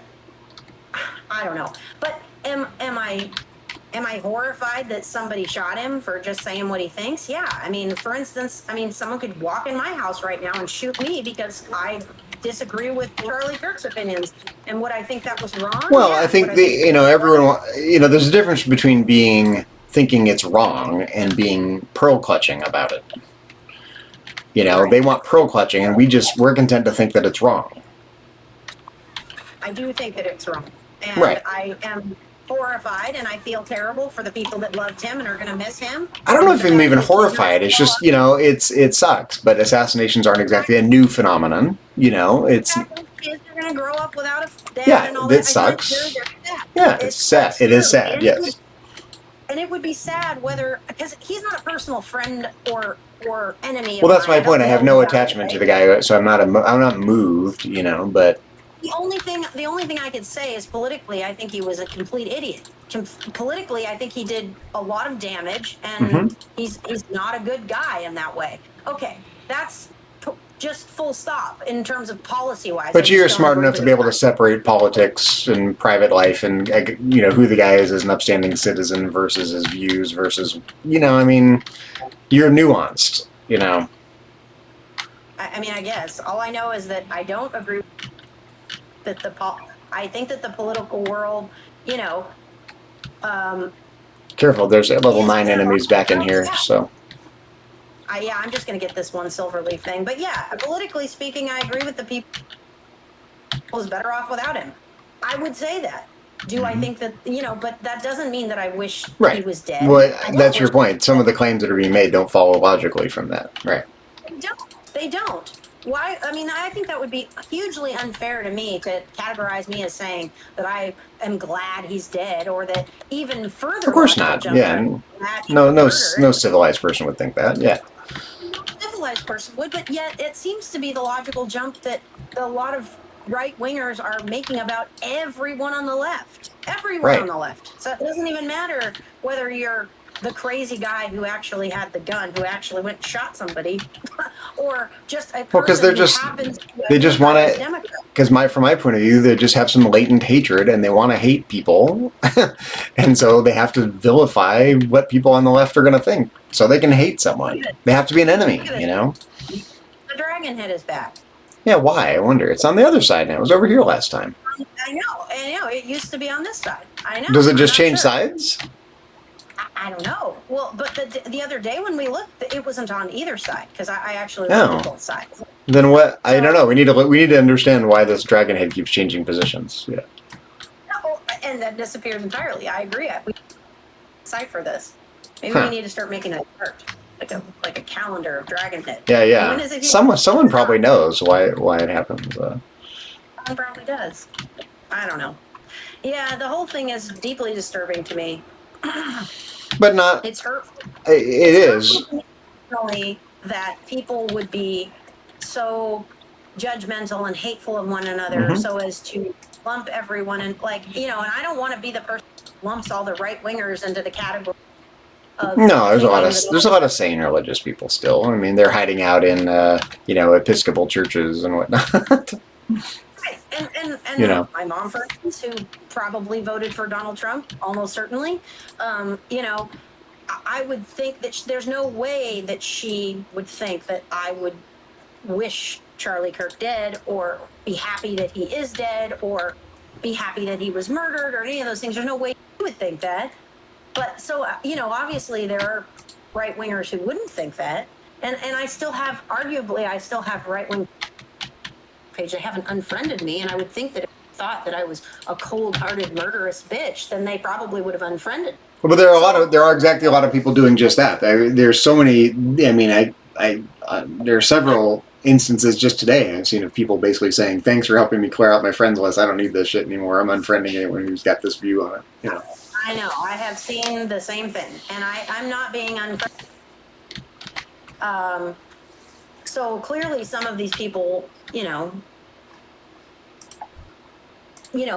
I don't know. But am I horrified that somebody shot him for just saying what he thinks? Yeah. I mean, for instance, someone could walk in my house right now and shoot me because I disagree with Charlie Kirk's opinions and what I think that was wrong.
Well, I think everyone, there's a difference between thinking it's wrong and being pearl clutching about it.
Right.
They want pearl clutching, and we're content to think that it's wrong.
I do think that it's wrong, and
right.
I am horrified, and I feel terrible for the people that loved him and are going to miss him.
I don't know if I'm even horrified. It's just, it sucks. But assassinations aren't exactly a new phenomenon. It's
kids are going to grow up without a dad.
Yeah,
and all
that
that.
sucks. Yeah, it's sad. It is sad. Yes.
And it would be sad because he's not a personal friend or enemy.
Well, that's my point. I have no attachment to the guy, so I'm not moved. But.
The only thing I could say is politically, I think he was a complete idiot. Politically, I think he did a lot of damage, and he's not a good guy in that way. Okay, that's just full stop in terms of policy-wise.
But you're smart enough to be able to separate politics and private life, and who the guy is as an upstanding citizen versus his views versus you're nuanced.
I mean, I guess all I know is that I don't agree. I think that the political world,
careful, there's level 9 enemies back in here, so.
I'm just going to get this one silver leaf thing. But yeah, politically speaking, I agree with the people was better off without him. I would say that. Do I think that, but that doesn't mean that I wish he was dead.
Well, that's your point. Some of the claims that are being made don't follow logically from that, right?
They don't. Why? I mean, I think that would be hugely unfair to me to categorize me as saying that I am glad he's dead, or that even further.
Of course not. Yeah. No civilized person would think that. Yeah.
No civilized person would, but yet it seems to be the logical jump that a lot of right wingers are making about everyone on the left. Everyone on the left. So it doesn't even matter whether you're the crazy guy who actually had the gun, who actually went and shot somebody, or just a person
they just want to, because from my point of view, they just have some latent hatred and they want to hate people, and so they have to vilify what people on the left are going to think, so they can hate someone. They have to be an enemy,
The dragon head is back.
Yeah, why? I wonder. It's on the other side now. It was over here last time.
I know. It used to be on this side. I know.
Does it just change sides?
I don't know. Well, but the other day when we looked, it wasn't on either side because I actually looked at both sides.
Then what? I don't know. We need to understand why this dragon head keeps changing positions. Yeah.
No, and then disappears entirely. I agree. We decipher this. Maybe
Huh.
we need to start making a chart, like a calendar of dragon pit.
Yeah.
When is it?
Someone probably knows why it happens.
Someone probably does. I don't know. Yeah, the whole thing is deeply disturbing to me.
But not.
It's hurtful.
It is.
Personally, that people would be so judgmental and hateful of one another, so as to lump everyone in, and I don't want to be the person who lumps all the right wingers into the category.
No, there's a lot of sane religious people still. I mean, they're hiding out in Episcopal churches and whatnot.
Right. And my mom, for instance, who probably voted for Donald Trump, almost certainly, I would think that there's no way that she would think that I would wish Charlie Kirk dead, or be happy that he is dead, or be happy that he was murdered, or any of those things. There's no way she would think that. But so, obviously there are right-wingers who wouldn't think that. And I still have right-wing page. They haven't unfriended me, and I would think that if they thought that I was a cold-hearted murderous bitch, then they probably would have unfriended me.
Well, but there are exactly a lot of people doing just that. There's so many. I mean, there are several instances just today I've seen of people basically saying, "Thanks for helping me clear out my friends list. I don't need this shit anymore. I'm unfriending anyone who's got this view on it."
I know. I have seen the same thing, and I'm not being unfriendly. So clearly, some of these people,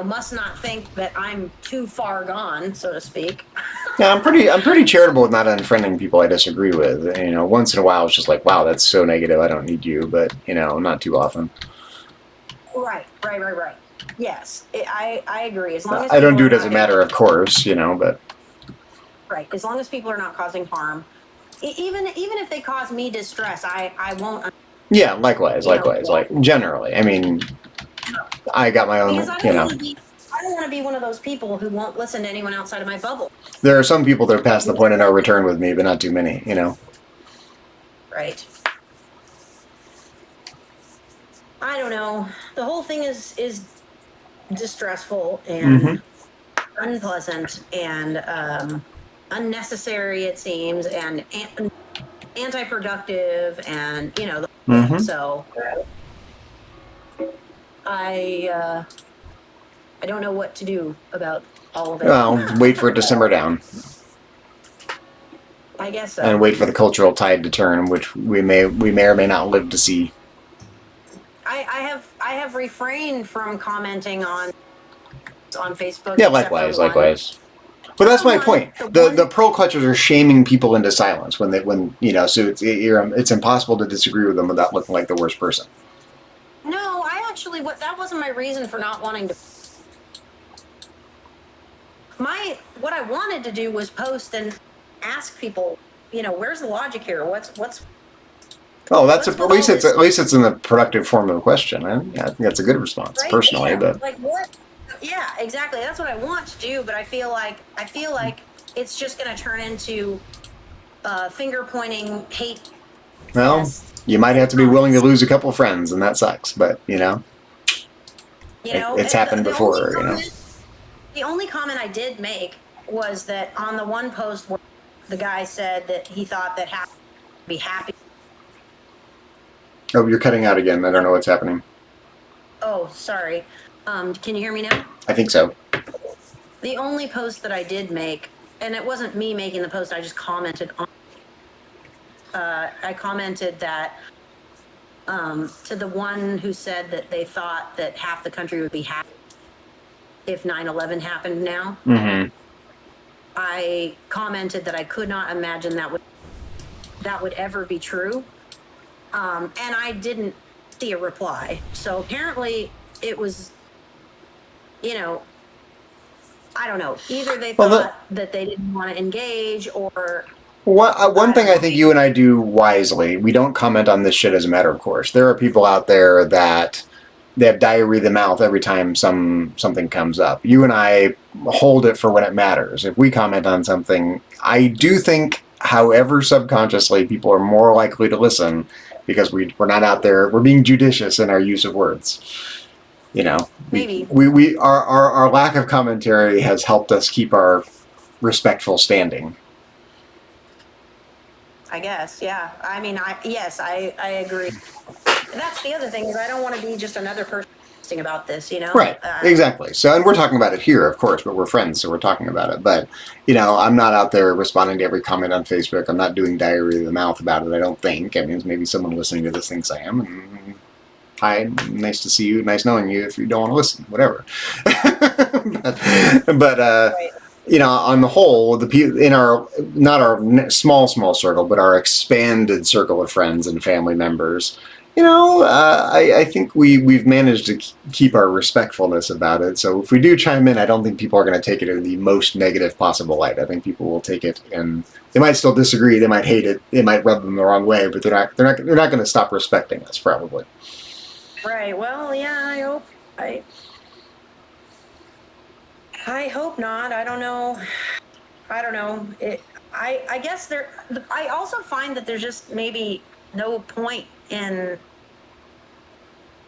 must not think that I'm too far gone, so to speak.
Yeah, I'm pretty charitable with not unfriending people I disagree with. Once in a while it's just like, wow, that's so negative. I don't need you, but not too often.
Right. Yes, I agree. As long as
I don't do it as a matter of course, but
right. As long as people are not causing harm, even if they cause me distress, I won't.
Yeah, likewise. Like generally, I mean, I got my own.
Because I don't want to be one of those people who won't listen to anyone outside of my bubble.
There are some people that are past the point of no return with me, but not too many.
Right. I don't know. The whole thing is distressful and unpleasant and unnecessary, it seems, and anti-productive, and so I don't know what to do about all of it.
Well, wait for it to simmer down.
I guess so.
And wait for the cultural tide to turn, which we may or may not live to see.
I have refrained from commenting on Facebook.
Yeah, likewise. But that's my point. The pearl clutchers are shaming people into silence so it's impossible to disagree with them without looking like the worst person.
No, that wasn't my reason for not wanting to. What I wanted to do was post and ask people, where's the logic here? What's
Oh, at least it's in the productive form of a question. I think that's a good response, right? Personally.
Yeah.
But
like what? Yeah, exactly. That's what I want to do, but I feel like it's just going to turn into finger pointing hate.
Well, you might have to be willing to lose a couple friends, and that sucks. But it's happened before.
The only comment I did make was that on the one post where the guy said that he thought that happy would be happy.
Oh, you're cutting out again. I don't know what's happening.
Oh, sorry. Can you hear me now?
I think so.
The only post that I did make, and it wasn't me making the post, I just commented on. I commented that to the one who said that they thought that half the country would be happy if 9/11 happened now.
Mm-hmm.
I commented that I could not imagine that would ever be true. And I didn't see a reply. So apparently it was, I don't know. Either they thought that they didn't want to engage, or...
One thing I think you and I do wisely, we don't comment on this shit as a matter of course. There are people out there that they have diarrhea of the mouth every time something comes up. You and I hold it for when it matters. If we comment on something, I do think, however subconsciously, people are more likely to listen because we're not out there, we're being judicious in our use of words. You know,
Maybe.
our lack of commentary has helped us keep our respectful standing.
I guess, yeah. I mean, I agree. And that's the other thing is I don't want to be just another person posting about this, you know?
Right, exactly. So, and we're talking about it here, of course, but we're friends, so we're talking about it. But, you know, I'm not out there responding to every comment on Facebook. I'm not doing diarrhea of the mouth about it, I don't think. I mean, maybe someone listening to this thinks I am. And hi, nice to see you, nice knowing you if you don't want to listen, whatever. but
right.
you know, on the whole, the people in our, not our small circle, but our expanded circle of friends and family members, you know, I think we've managed to keep our respectfulness about it. So if we do chime in, I don't think people are going to take it in the most negative possible light. I think people will take it, and they might still disagree, they might hate it, it might rub them the wrong way, but they're not going to stop respecting us, probably.
Right. Well, yeah, I hope not. I don't know. I guess I also find that there's just maybe no point in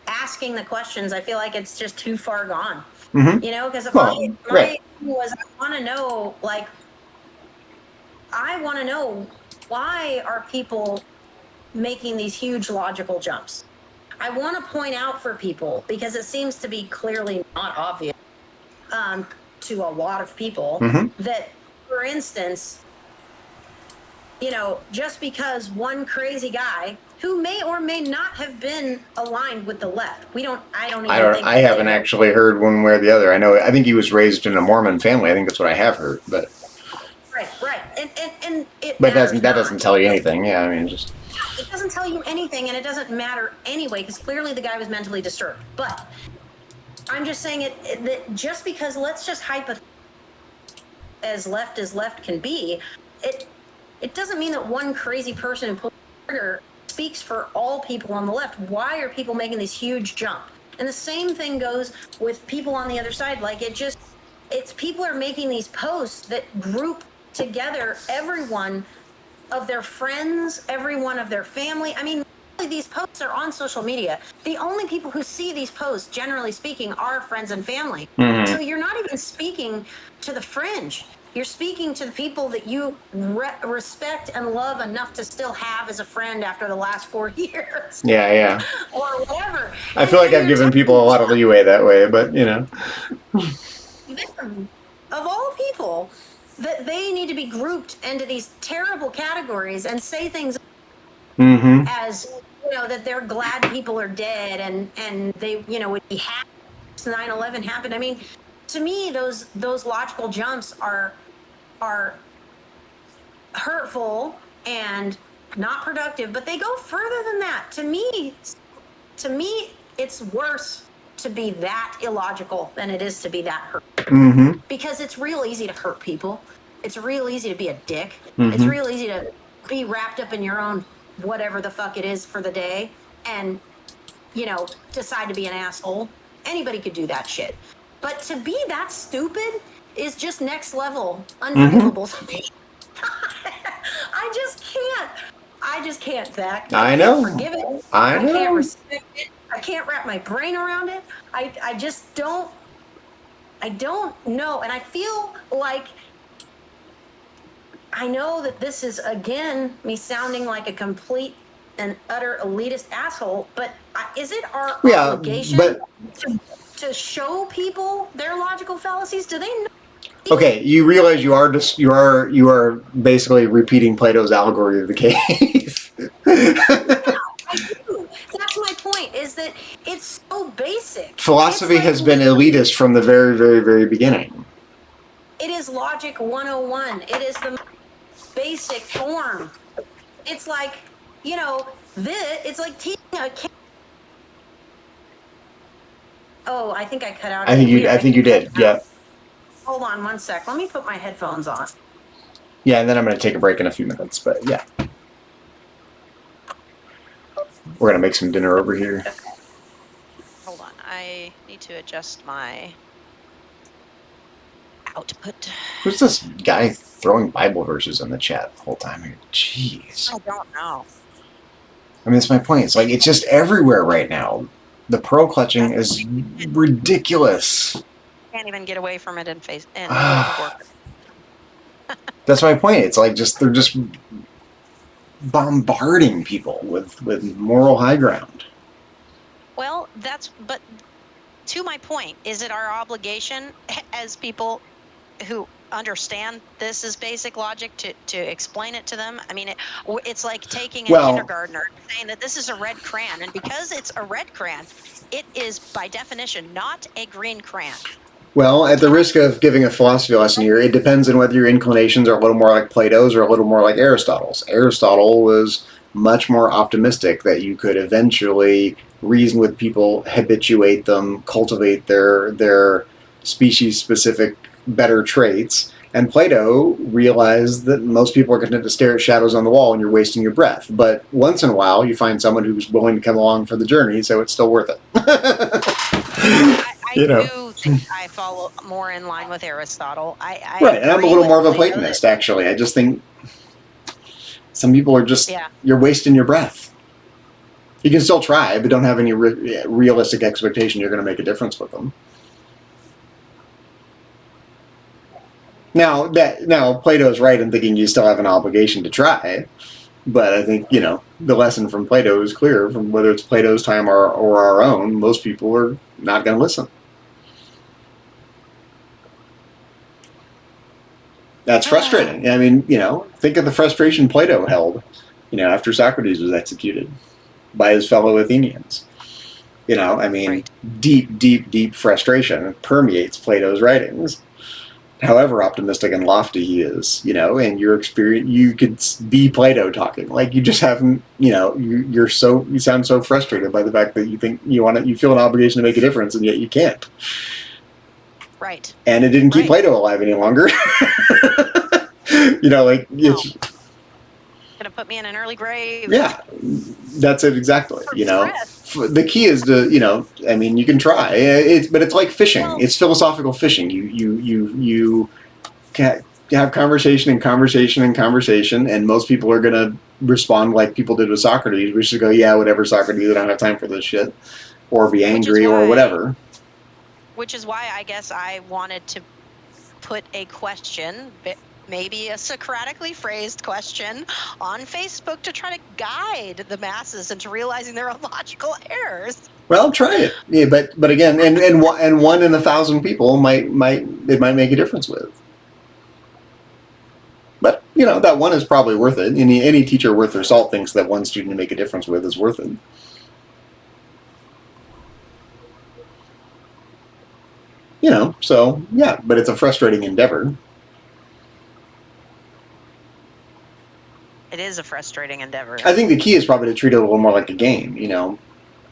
asking the questions. I feel like it's just too far gone.
Mm-hmm.
You know, because if
Well,
my
right.
thing was I want to know why are people making these huge logical jumps? I want to point out for people because it seems to be clearly not obvious to a lot of people
Mm-hmm.
that, for instance, you know, just because one crazy guy who may or may not have been aligned with the left,
I haven't actually heard one way or the other. I think he was raised in a Mormon family. I think that's what I have heard, but
right, and
that doesn't tell you anything. Yeah, I mean, just
it doesn't tell you anything, and it doesn't matter anyway because clearly the guy was mentally disturbed. But I'm just saying that just because let's just as left can be, it doesn't mean that one crazy person who pulls the trigger speaks for all people on the left. Why are people making this huge jump? And the same thing goes with people on the other side. Like it's people are making these posts that group together everyone of their friends, everyone of their family. I mean, these posts are on social media. The only people who see these posts, generally speaking, are friends and family.
Mm-hmm.
So you're not even speaking to the fringe. You're speaking to the people that you respect and love enough to still have as a friend after the last 4 years.
Yeah.
Or whatever.
I feel like I've given people a lot of leeway that way, but you know.
Of all people, that they need to be grouped into these terrible categories and say things as, you know, that they're glad people are dead and they, you know, would be happy 9/11 happened. I mean, to me, those logical jumps are hurtful and not productive, but they go further than that. To me, it's worse to be that illogical than it is to be that hurt.
Mm-hmm.
Because it's real easy to hurt people. It's real easy to be a dick.
Mm-hmm.
It's real easy to be wrapped up in your own whatever the fuck it is for the day and, you know, decide to be an asshole. Anybody could do that shit. But to be that stupid is just next level unforgivable to me. I just can't, Zach.
I know.
Can't forgive it.
I know.
Can't respect it. I can't wrap my brain around it. I just don't. I don't know. And I feel like I know that this is, again, me sounding like a complete and utter elitist asshole, but is it our obligation to show people their logical fallacies? Do they know?
Okay, you realize you are basically repeating Plato's allegory of the cave.
Yeah, I do. That's my point, is that it's so basic.
Philosophy has been elitist from the very, very, very beginning.
It is logic 101. It is the basic form. It's like, you know, it's like teaching a kid. Oh, I think I cut out.
I think you did. Yeah.
Hold on 1 sec. Let me put my headphones on.
Yeah, and then I'm going to take a break in a few minutes, but yeah. We're going to make some dinner over here.
Hold on. I need to adjust my output.
Who's this guy throwing Bible verses in the chat the whole time? Jeez.
I don't know.
I mean, that's my point. It's like, it's just everywhere right now. The pearl clutching is ridiculous.
Can't even get away from it in World of Warcraft.
That's my point. It's like they're just bombarding people with moral high ground.
Well, but to my point, is it our obligation as people who understand this is basic logic to explain it to them? I mean, it's like taking a kindergartner saying that this is a red crayon, and because it's a red crayon, it is by definition not a green crayon.
Well, at the risk of giving a philosophy lesson here, it depends on whether your inclinations are a little more like Plato's or a little more like Aristotle's. Aristotle was much more optimistic that you could eventually reason with people, habituate them, cultivate their species-specific better traits. And Plato realized that most people are going to stare at shadows on the wall and you're wasting your breath. But once in a while, you find someone who's willing to come along for the journey, so it's still worth it.
I do think I follow more in line with Aristotle.
Right, and I'm a little more of a Platonist, actually. I just think some people are just, you're wasting your breath. You can still try, but don't have any realistic expectation you're going to make a difference with them. Now Plato's right in thinking you still have an obligation to try, but I think, the lesson from Plato is clear, from whether it's Plato's time or our own, most people are not going to listen. That's frustrating. I mean, think of the frustration Plato held, after Socrates was executed by his fellow Athenians. Right. Deep frustration permeates Plato's writings. However optimistic and lofty he is, and your experience, you could be Plato talking. Like, you just haven't, you sound so frustrated by the fact that you think you feel an obligation to make a difference, and yet you can't.
Right.
And it didn't keep Plato alive any longer. It's
gonna put me in an early grave.
Yeah, that's it exactly. The key is to, you can try. But it's like fishing. It's philosophical fishing. You can have conversation, and most people are gonna respond like people did with Socrates, which is go, yeah, whatever, Socrates, I don't have time for this shit, or be angry or whatever.
Which is why I guess I wanted to put a question, maybe a Socratically phrased question, on Facebook to try to guide the masses into realizing their own logical errors.
Well, try it. Yeah, but again, and 1 in 1,000 people might make a difference with. But that one is probably worth it. Any teacher worth their salt thinks that one student to make a difference with is worth it. So, yeah, but it's a frustrating endeavor.
It is a frustrating endeavor.
I think the key is probably to treat it a little more like a game,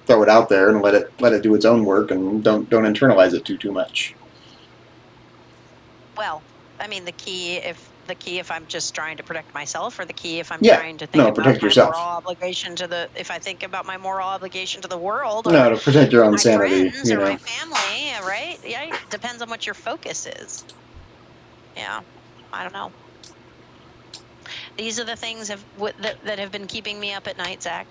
Throw it out there and let it do its own work, and don't internalize it too much.
Well, I mean, the key if I'm just trying to protect myself, or the key if I'm trying to think about my moral obligation if I think about my moral obligation to the world, or
to protect your own sanity,
friends, or my family, right? Yeah, it depends on what your focus is. Yeah, I don't know. These are the things that have been keeping me up at night, Zach.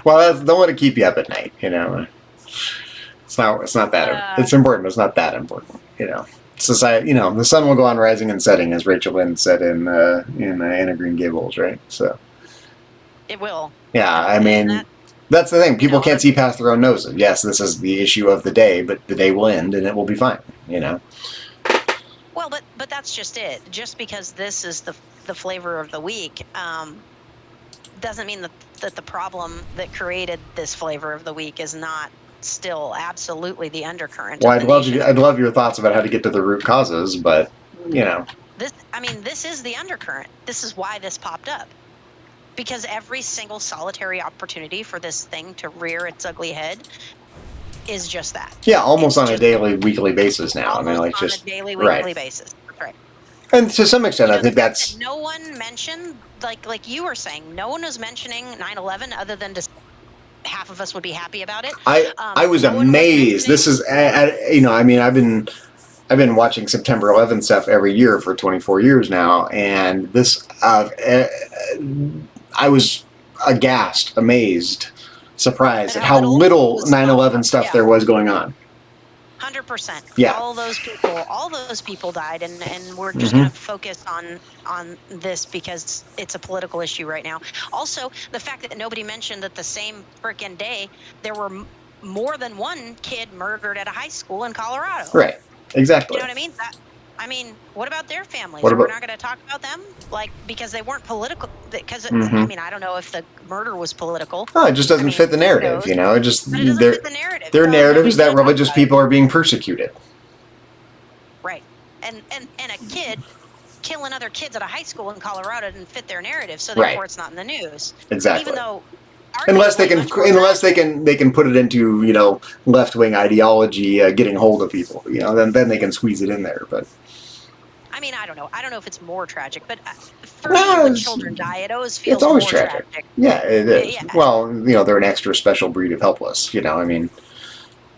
Well, don't want to keep you up at night, It's not that. It's important, but it's not that important, Society, the sun will go on rising and setting, as Rachel Lynn said in Anna Green Gables, right? So
it will.
Yeah, I mean, that's the thing. People can't see past their own noses. Yes, this is the issue of the day, but the day will end and it will be fine.
Well, but that's just it. Just because this is the flavor of the week, doesn't mean that the problem that created this flavor of the week is not still absolutely the undercurrent.
Well, I'd love your thoughts about how to get to the root causes, but
this is the undercurrent. This is why this popped up, because every single solitary opportunity for this thing to rear its ugly head is just that.
Yeah, almost on a daily, weekly basis now.
Almost on a daily, weekly basis. Right.
And to some extent, I think that's...
No one mentioned, like you were saying, no one was mentioning 9/11 other than just half of us would be happy about it.
I was amazed. This is, I've been watching September 11th stuff every year for 24 years now, and this, I was aghast, amazed surprised
And
at
how
how
little
little
was
9/11 stuff
yeah.
there was going on.
100%.
Yeah.
All those people died, and we're just
Mhm.
going to focus on this because it's a political issue right now. Also, the fact that nobody mentioned that the same frickin' day there were more than one kid murdered at a high school in Colorado.
Right. Exactly.
You know what I mean? What about their families?
What
We're
about?
not going to talk about them, like, because they weren't political. Because I
Mhm.
mean, I don't know if the murder was political.
Oh, it just
I
doesn't
mean,
fit the
who
narrative,
knows?
you know. It just
But it doesn't fit the narrative,
their
so
narrative is
nobody's
that
going to talk
religious
about it.
people are being persecuted.
Right. And a kid killing other kids at a high school in Colorado didn't fit their narrative, so therefore
Right.
it's not in the news.
Exactly.
Even though
Unless they
arguably
can,
much more
unless they
tragic.
can, they can put it into left wing ideology getting hold of people. Then they can squeeze it in there. But
I mean, I don't know. I don't know if it's more tragic, but for me,
no,
when
it's,
children die, it always
it's
feels
always
more
tragic.
tragic.
Yeah, it is.
Yeah,
Well, they're an extra special breed of helpless. I mean,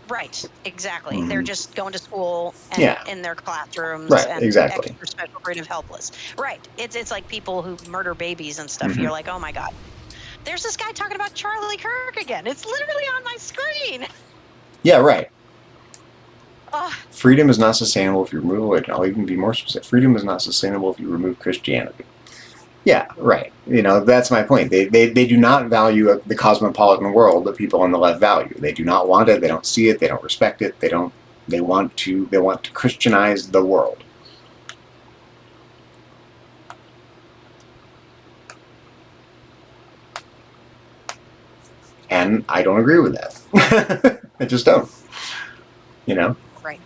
right. Exactly. They're
mhm.
just going to school and
Yeah,
in their classrooms
right,
and
exactly.
extra special breed of helpless. Right. It's like people who murder babies and stuff.
Hmm.
You're like, oh my god. There's this guy talking about Charlie Kirk again. It's literally on my screen.
Yeah, right.
Oh,
Freedom is not sustainable if you remove religion. I'll even be more specific. Freedom is not sustainable if you remove Christianity. Yeah, right. That's my point. They do not value the cosmopolitan world that people on the left value. They do not want it. They don't see it. They don't respect it. They want to Christianize the world. And I don't agree with that. I just don't.
right.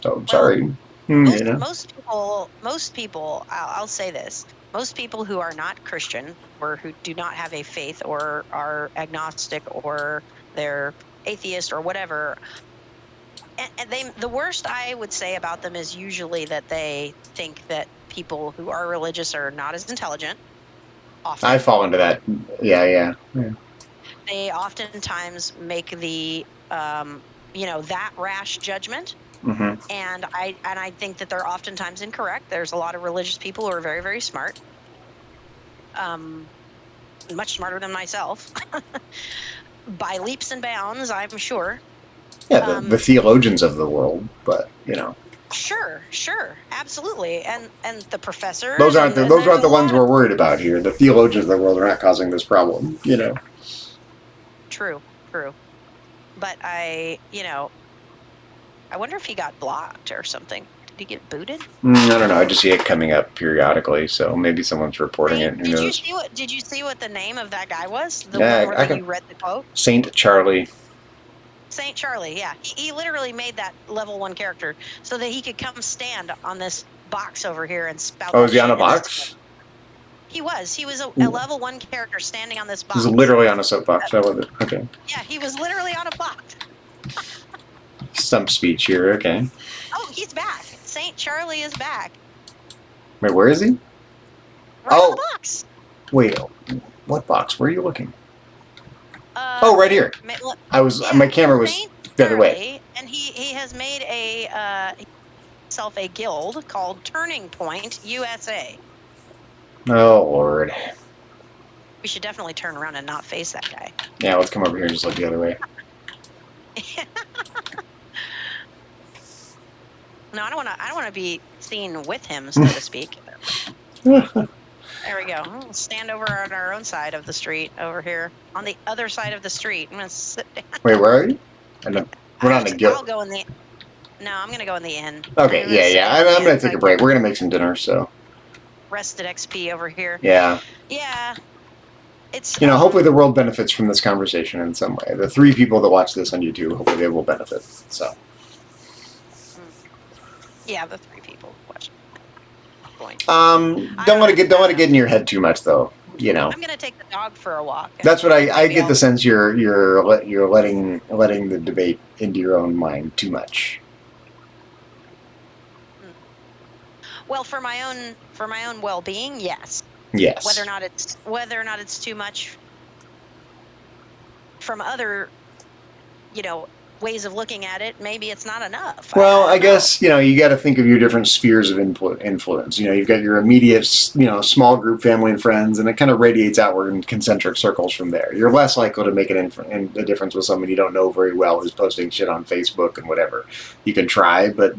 So I'm
Well,
sorry.
most people, I'll say this, most people who are not Christian or who do not have a faith or are agnostic or they're atheist or whatever, and the worst I would say about them is usually that they think that people who are religious are not as intelligent. Often.
I fall into that. Yeah.
They oftentimes make the that rash judgment.
Mm-hmm.
And I think that they're oftentimes incorrect. There's a lot of religious people who are very, very smart, much smarter than myself, by leaps and bounds, I'm sure.
Yeah, the theologians of the world, but
Sure, absolutely, and the professors.
Those aren't the ones we're
of,
worried about here. The theologians of the world are not causing this problem.
True, but I wonder if he got blocked or something. Did he get booted?
I don't know. I just see it coming up periodically, so maybe someone's reporting it. Who knows?
Did you see what the name of that guy was? The
Yeah,
one where you read the quote?
Saint Charlie.
Saint Charlie, yeah. He literally made that level 1 character so that he could come stand on this box over here and spout.
Oh, is he on a box?
He was. He was a level 1 character standing on this box.
He's literally on a soapbox. I love it. Okay.
Yeah, he was literally on a box.
Stump speech here. Okay.
Oh, he's back. Saint Charlie is back.
Wait, where is he?
Right on the box.
Wait, what box? Where are you looking? Right here. My camera was the other way.
And he has made himself a guild called Turning Point USA.
Oh Lord.
We should definitely turn around and not face that guy.
Yeah, let's come over here and just look the other way.
No, I don't want to be seen with him, so to speak. There we go. We'll stand over on our own side of the street over here. On the other side of the street. I'm going to sit down.
Wait, where are you? We're not in the guild.
I'll go in the... No, I'm going to go in the inn.
Okay, yeah. I'm going to take a break. We're going to make some dinner, so...
Rested XP over here.
Yeah.
Yeah. It's...
hopefully the world benefits from this conversation in some way. The 3 people that watch this on YouTube, hopefully they will benefit, so...
Yeah, the 3 people watching.
Don't want to get in your head too much, though.
I'm gonna take the dog for a walk.
That's what I get the sense you're letting the debate into your own mind too much.
Well, for my own well-being, yes.
Yes.
Whether or not it's too much from other, ways of looking at it, maybe it's not enough.
Well, I
don't know.
guess, you got to think of your different spheres of influence. You've got your immediate, small group, family and friends, and it kind of radiates outward in concentric circles from there. You're less likely to make a difference with someone you don't know very well who's posting shit on Facebook and whatever. You can try, but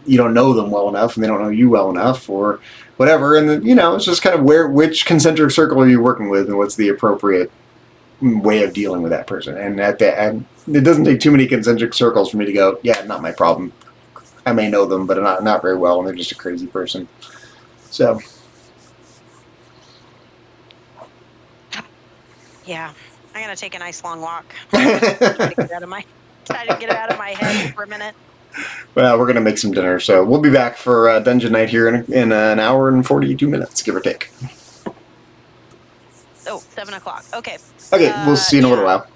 you don't know them well enough, and they don't know you well enough, or whatever. And then, it's just kind of which concentric circle are you working with, and what's the appropriate way of dealing with that person. And it doesn't take too many concentric circles for me to go, yeah, not my problem. I may know them, but not very well, and they're just a crazy person. So,
Yeah, I'm gonna take a nice long walk. Try to get it out of my head for a minute.
well, we're gonna make some dinner, so we'll be back for dungeon night here in an hour and 42 minutes, give or take.
Oh, 7 o'clock. Okay.
Okay, we'll see you in a little while.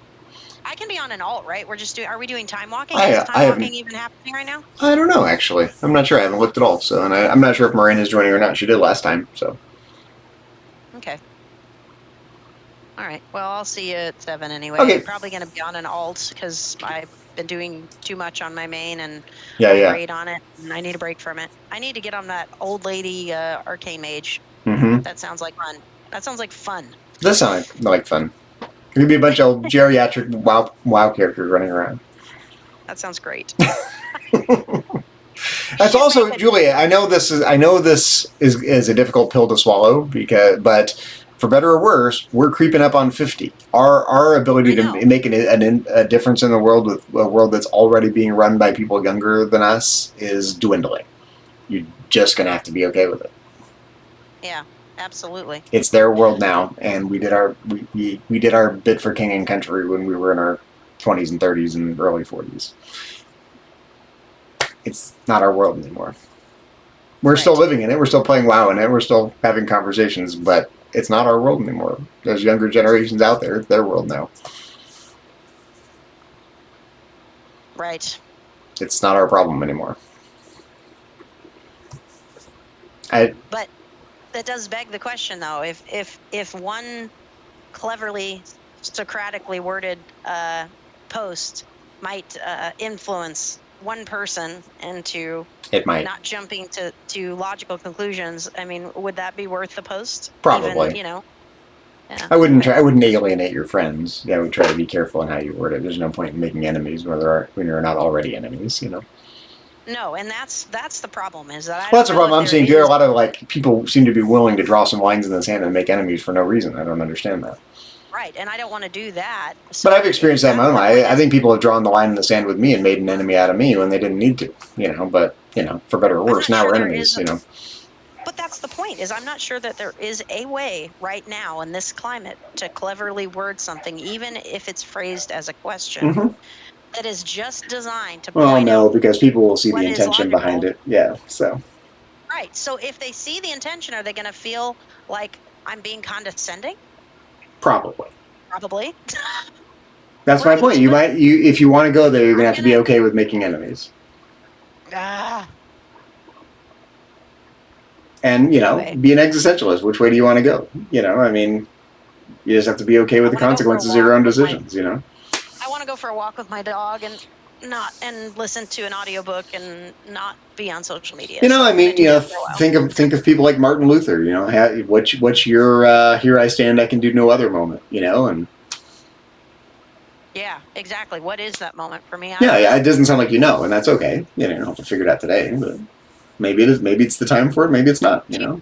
I can be on an alt, right? Are we doing time walking?
I
Is time
haven't-
walking even happening right now?
I don't know, actually. I'm not sure. I haven't looked at all. So, and I'm not sure if Miranda's joining or not. She did last time. So,
Okay. All right. Well, I'll see you at 7 anyway.
Okay.
I'm probably going to be on an alt because I've been doing too much on my main and
yeah.
great on it, and I need a break from it. I need to get on that old lady arcane mage.
Mm-hmm.
That sounds like fun. That sounds like fun.
Does sound like fun. There could be a bunch of geriatric WoW characters running around.
That sounds great.
That's also, Julia. I know this is a difficult pill to swallow but for better or worse, we're creeping up on 50. Our ability to make a difference in the world with a world that's already being run by people younger than us is dwindling. You're just gonna have to be okay with it.
Yeah, absolutely.
It's their world now, and we did our bit for king and country when we were in our 20s and 30s and early 40s. It's not our world anymore. We're still living in it. We're still playing WoW in it. We're still having conversations, but it's not our world anymore. There's younger generations out there. It's their world now.
Right.
It's not our problem anymore.
But that does beg the question, though. If one cleverly, Socratically worded post might influence one person into not jumping to logical conclusions, I mean, would that be worth the post?
Probably.
Even, yeah.
I wouldn't alienate your friends. I would try to be careful in how you word it. There's no point in making enemies when you're not already enemies,
No, and that's the problem. Is that
that's the problem I'm seeing. There are a lot of people seem to be willing to draw some lines in the sand and make enemies for no reason. I don't understand that.
Right, and I don't want to do that. So
but I've experienced that in my own life. I think people have drawn the line in the sand with me and made an enemy out of me when they didn't need to. But for better or worse, now we're enemies.
But that's the point. Is I'm not sure that there is a way right now in this climate to cleverly word something, even if it's phrased as a question.
Mm-hmm.
That is just designed to
point
out
because people will see the intention
logical
behind it. Yeah, so.
Right. So if they see the intention, are they going to feel like I'm being condescending?
Probably. That's my point. If you want to go there, you're going to have to be okay with making enemies. And, be an existentialist. Which way do you want to go? I mean, you just have to be okay with the consequences of your own decisions,
I want to go for a walk with my dog and listen to an audiobook and not be on social media.
Think of people like Martin Luther, what's your here I stand, I can do no other moment, and
yeah, exactly. What is that moment for me?
Yeah, it doesn't sound like and that's okay. You don't have to figure it out today, but maybe it is. Maybe it's the time for it. Maybe it's not. You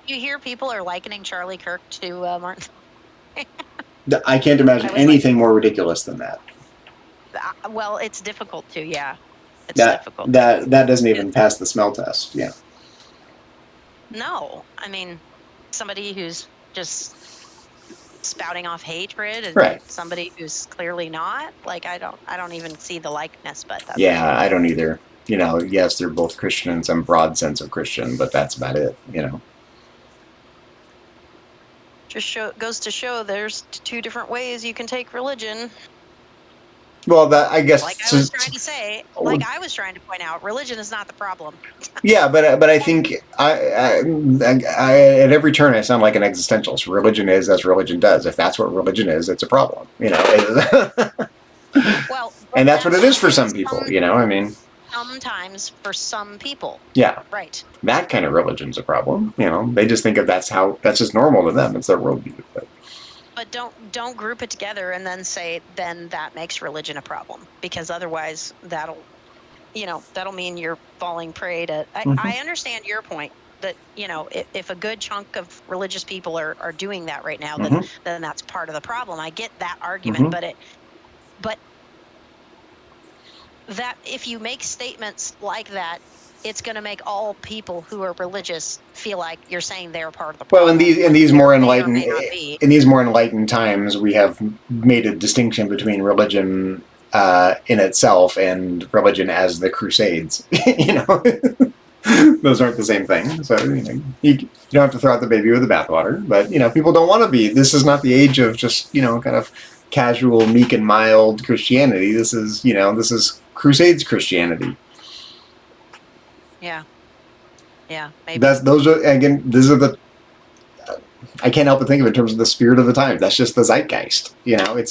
hear people are likening Charlie Kirk to Martin.
I can't imagine anything more ridiculous than that.
Well, it's difficult to, yeah. It's
difficult. That doesn't even pass the smell test. Yeah.
No, I mean, somebody who's just spouting off hatred and somebody who's clearly not. I don't even see the likeness. But that's
I don't either. Yes, they're both Christian in some broad sense of Christian, but that's about it.
Just goes to show there's two different ways you can take religion.
Well, that I guess.
I was trying to point out, religion is not the problem.
Yeah, but I think I at every turn I sound like an existentialist. Religion is as religion does. If that's what religion is, it's a problem.
Well,
And that's what it is for
Some-
some people, you know, I mean,
Sometimes for some people,
yeah,
right?
that kind of religion's a problem, you know. They just think of that's just normal to them. It's their worldview.
But don't group it together and then say then that makes religion a problem, because otherwise that'll mean you're falling prey to. I understand your point that, you know, if a good chunk of religious people are doing that right now, then that's part of the problem. I get that argument, but that if you make statements like that, it's going to make all people who are religious feel like you're saying they're part of the
Well,
problem.
in these more
may or
enlightened
may not be.
in these more enlightened times, we have made a distinction between religion in itself and religion as the Crusades. You know, those aren't the same thing. So you don't have to throw out the baby with the bathwater. But you know, people don't want to be. This is not the age of just kind of casual, meek and mild Christianity. This is Crusades Christianity.
Yeah, maybe.
Those are, again, these are the. I can't help but think of it in terms of the spirit of the times. That's just the zeitgeist. You know,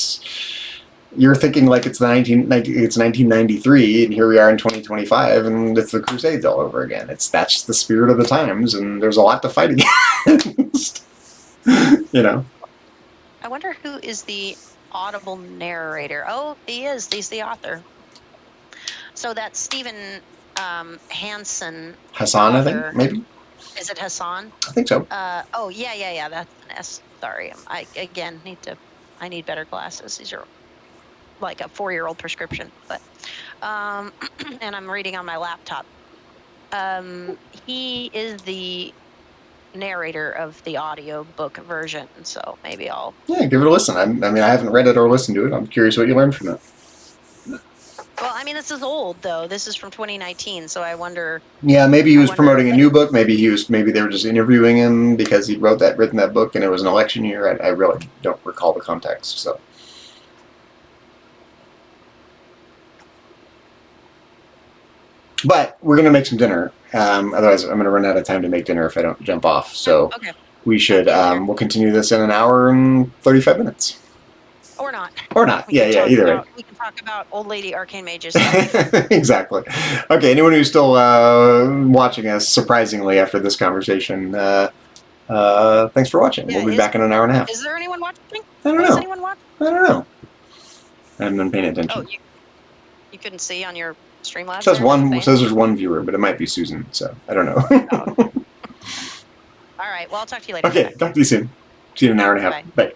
you're thinking like it's 1993, and here we are in 2025, and it's the Crusades all over again. That's the spirit of the times, and there's a lot to fight against. You know.
I wonder who is the audible narrator. Oh, he is. He's the author. So that's Stephen Hansen.
Hassan,
author.
I think, maybe.
Is it Hassan?
I think so.
Oh, yeah. That's an S. Sorry. I need better glasses. These are like a 4-year-old prescription, but and I'm reading on my laptop. He is the narrator of the audio book version, so maybe I'll
give it a listen. I mean, I haven't read it or listened to it. I'm curious what you learned from it.
Well, I mean, this is old though. This is from 2019, so I wonder.
Yeah, maybe he was promoting a new book. Maybe they were just interviewing him because he written that book, and it was an election year. I really don't recall the context. So. But we're going to make some dinner. Otherwise, I'm going to run out of time to make dinner if I don't jump off. So we should. We'll continue this in an hour and 35 minutes.
Or not.
Or not. Yeah. Either way.
We can talk about old lady arcane mages.
Exactly. Okay. Anyone who's still watching us, surprisingly, after this conversation, thanks for watching. We'll be back in an hour and a half.
Is there anyone watching?
I don't know.
Is anyone watching?
I don't know. I haven't been paying attention.
Oh, you couldn't see on your Streamlabs?
It says there's one viewer, but it might be Susan, so I don't know.
Oh. All right, well, I'll talk to you later.
Okay, talk to you soon. See you in an hour and a half. Bye.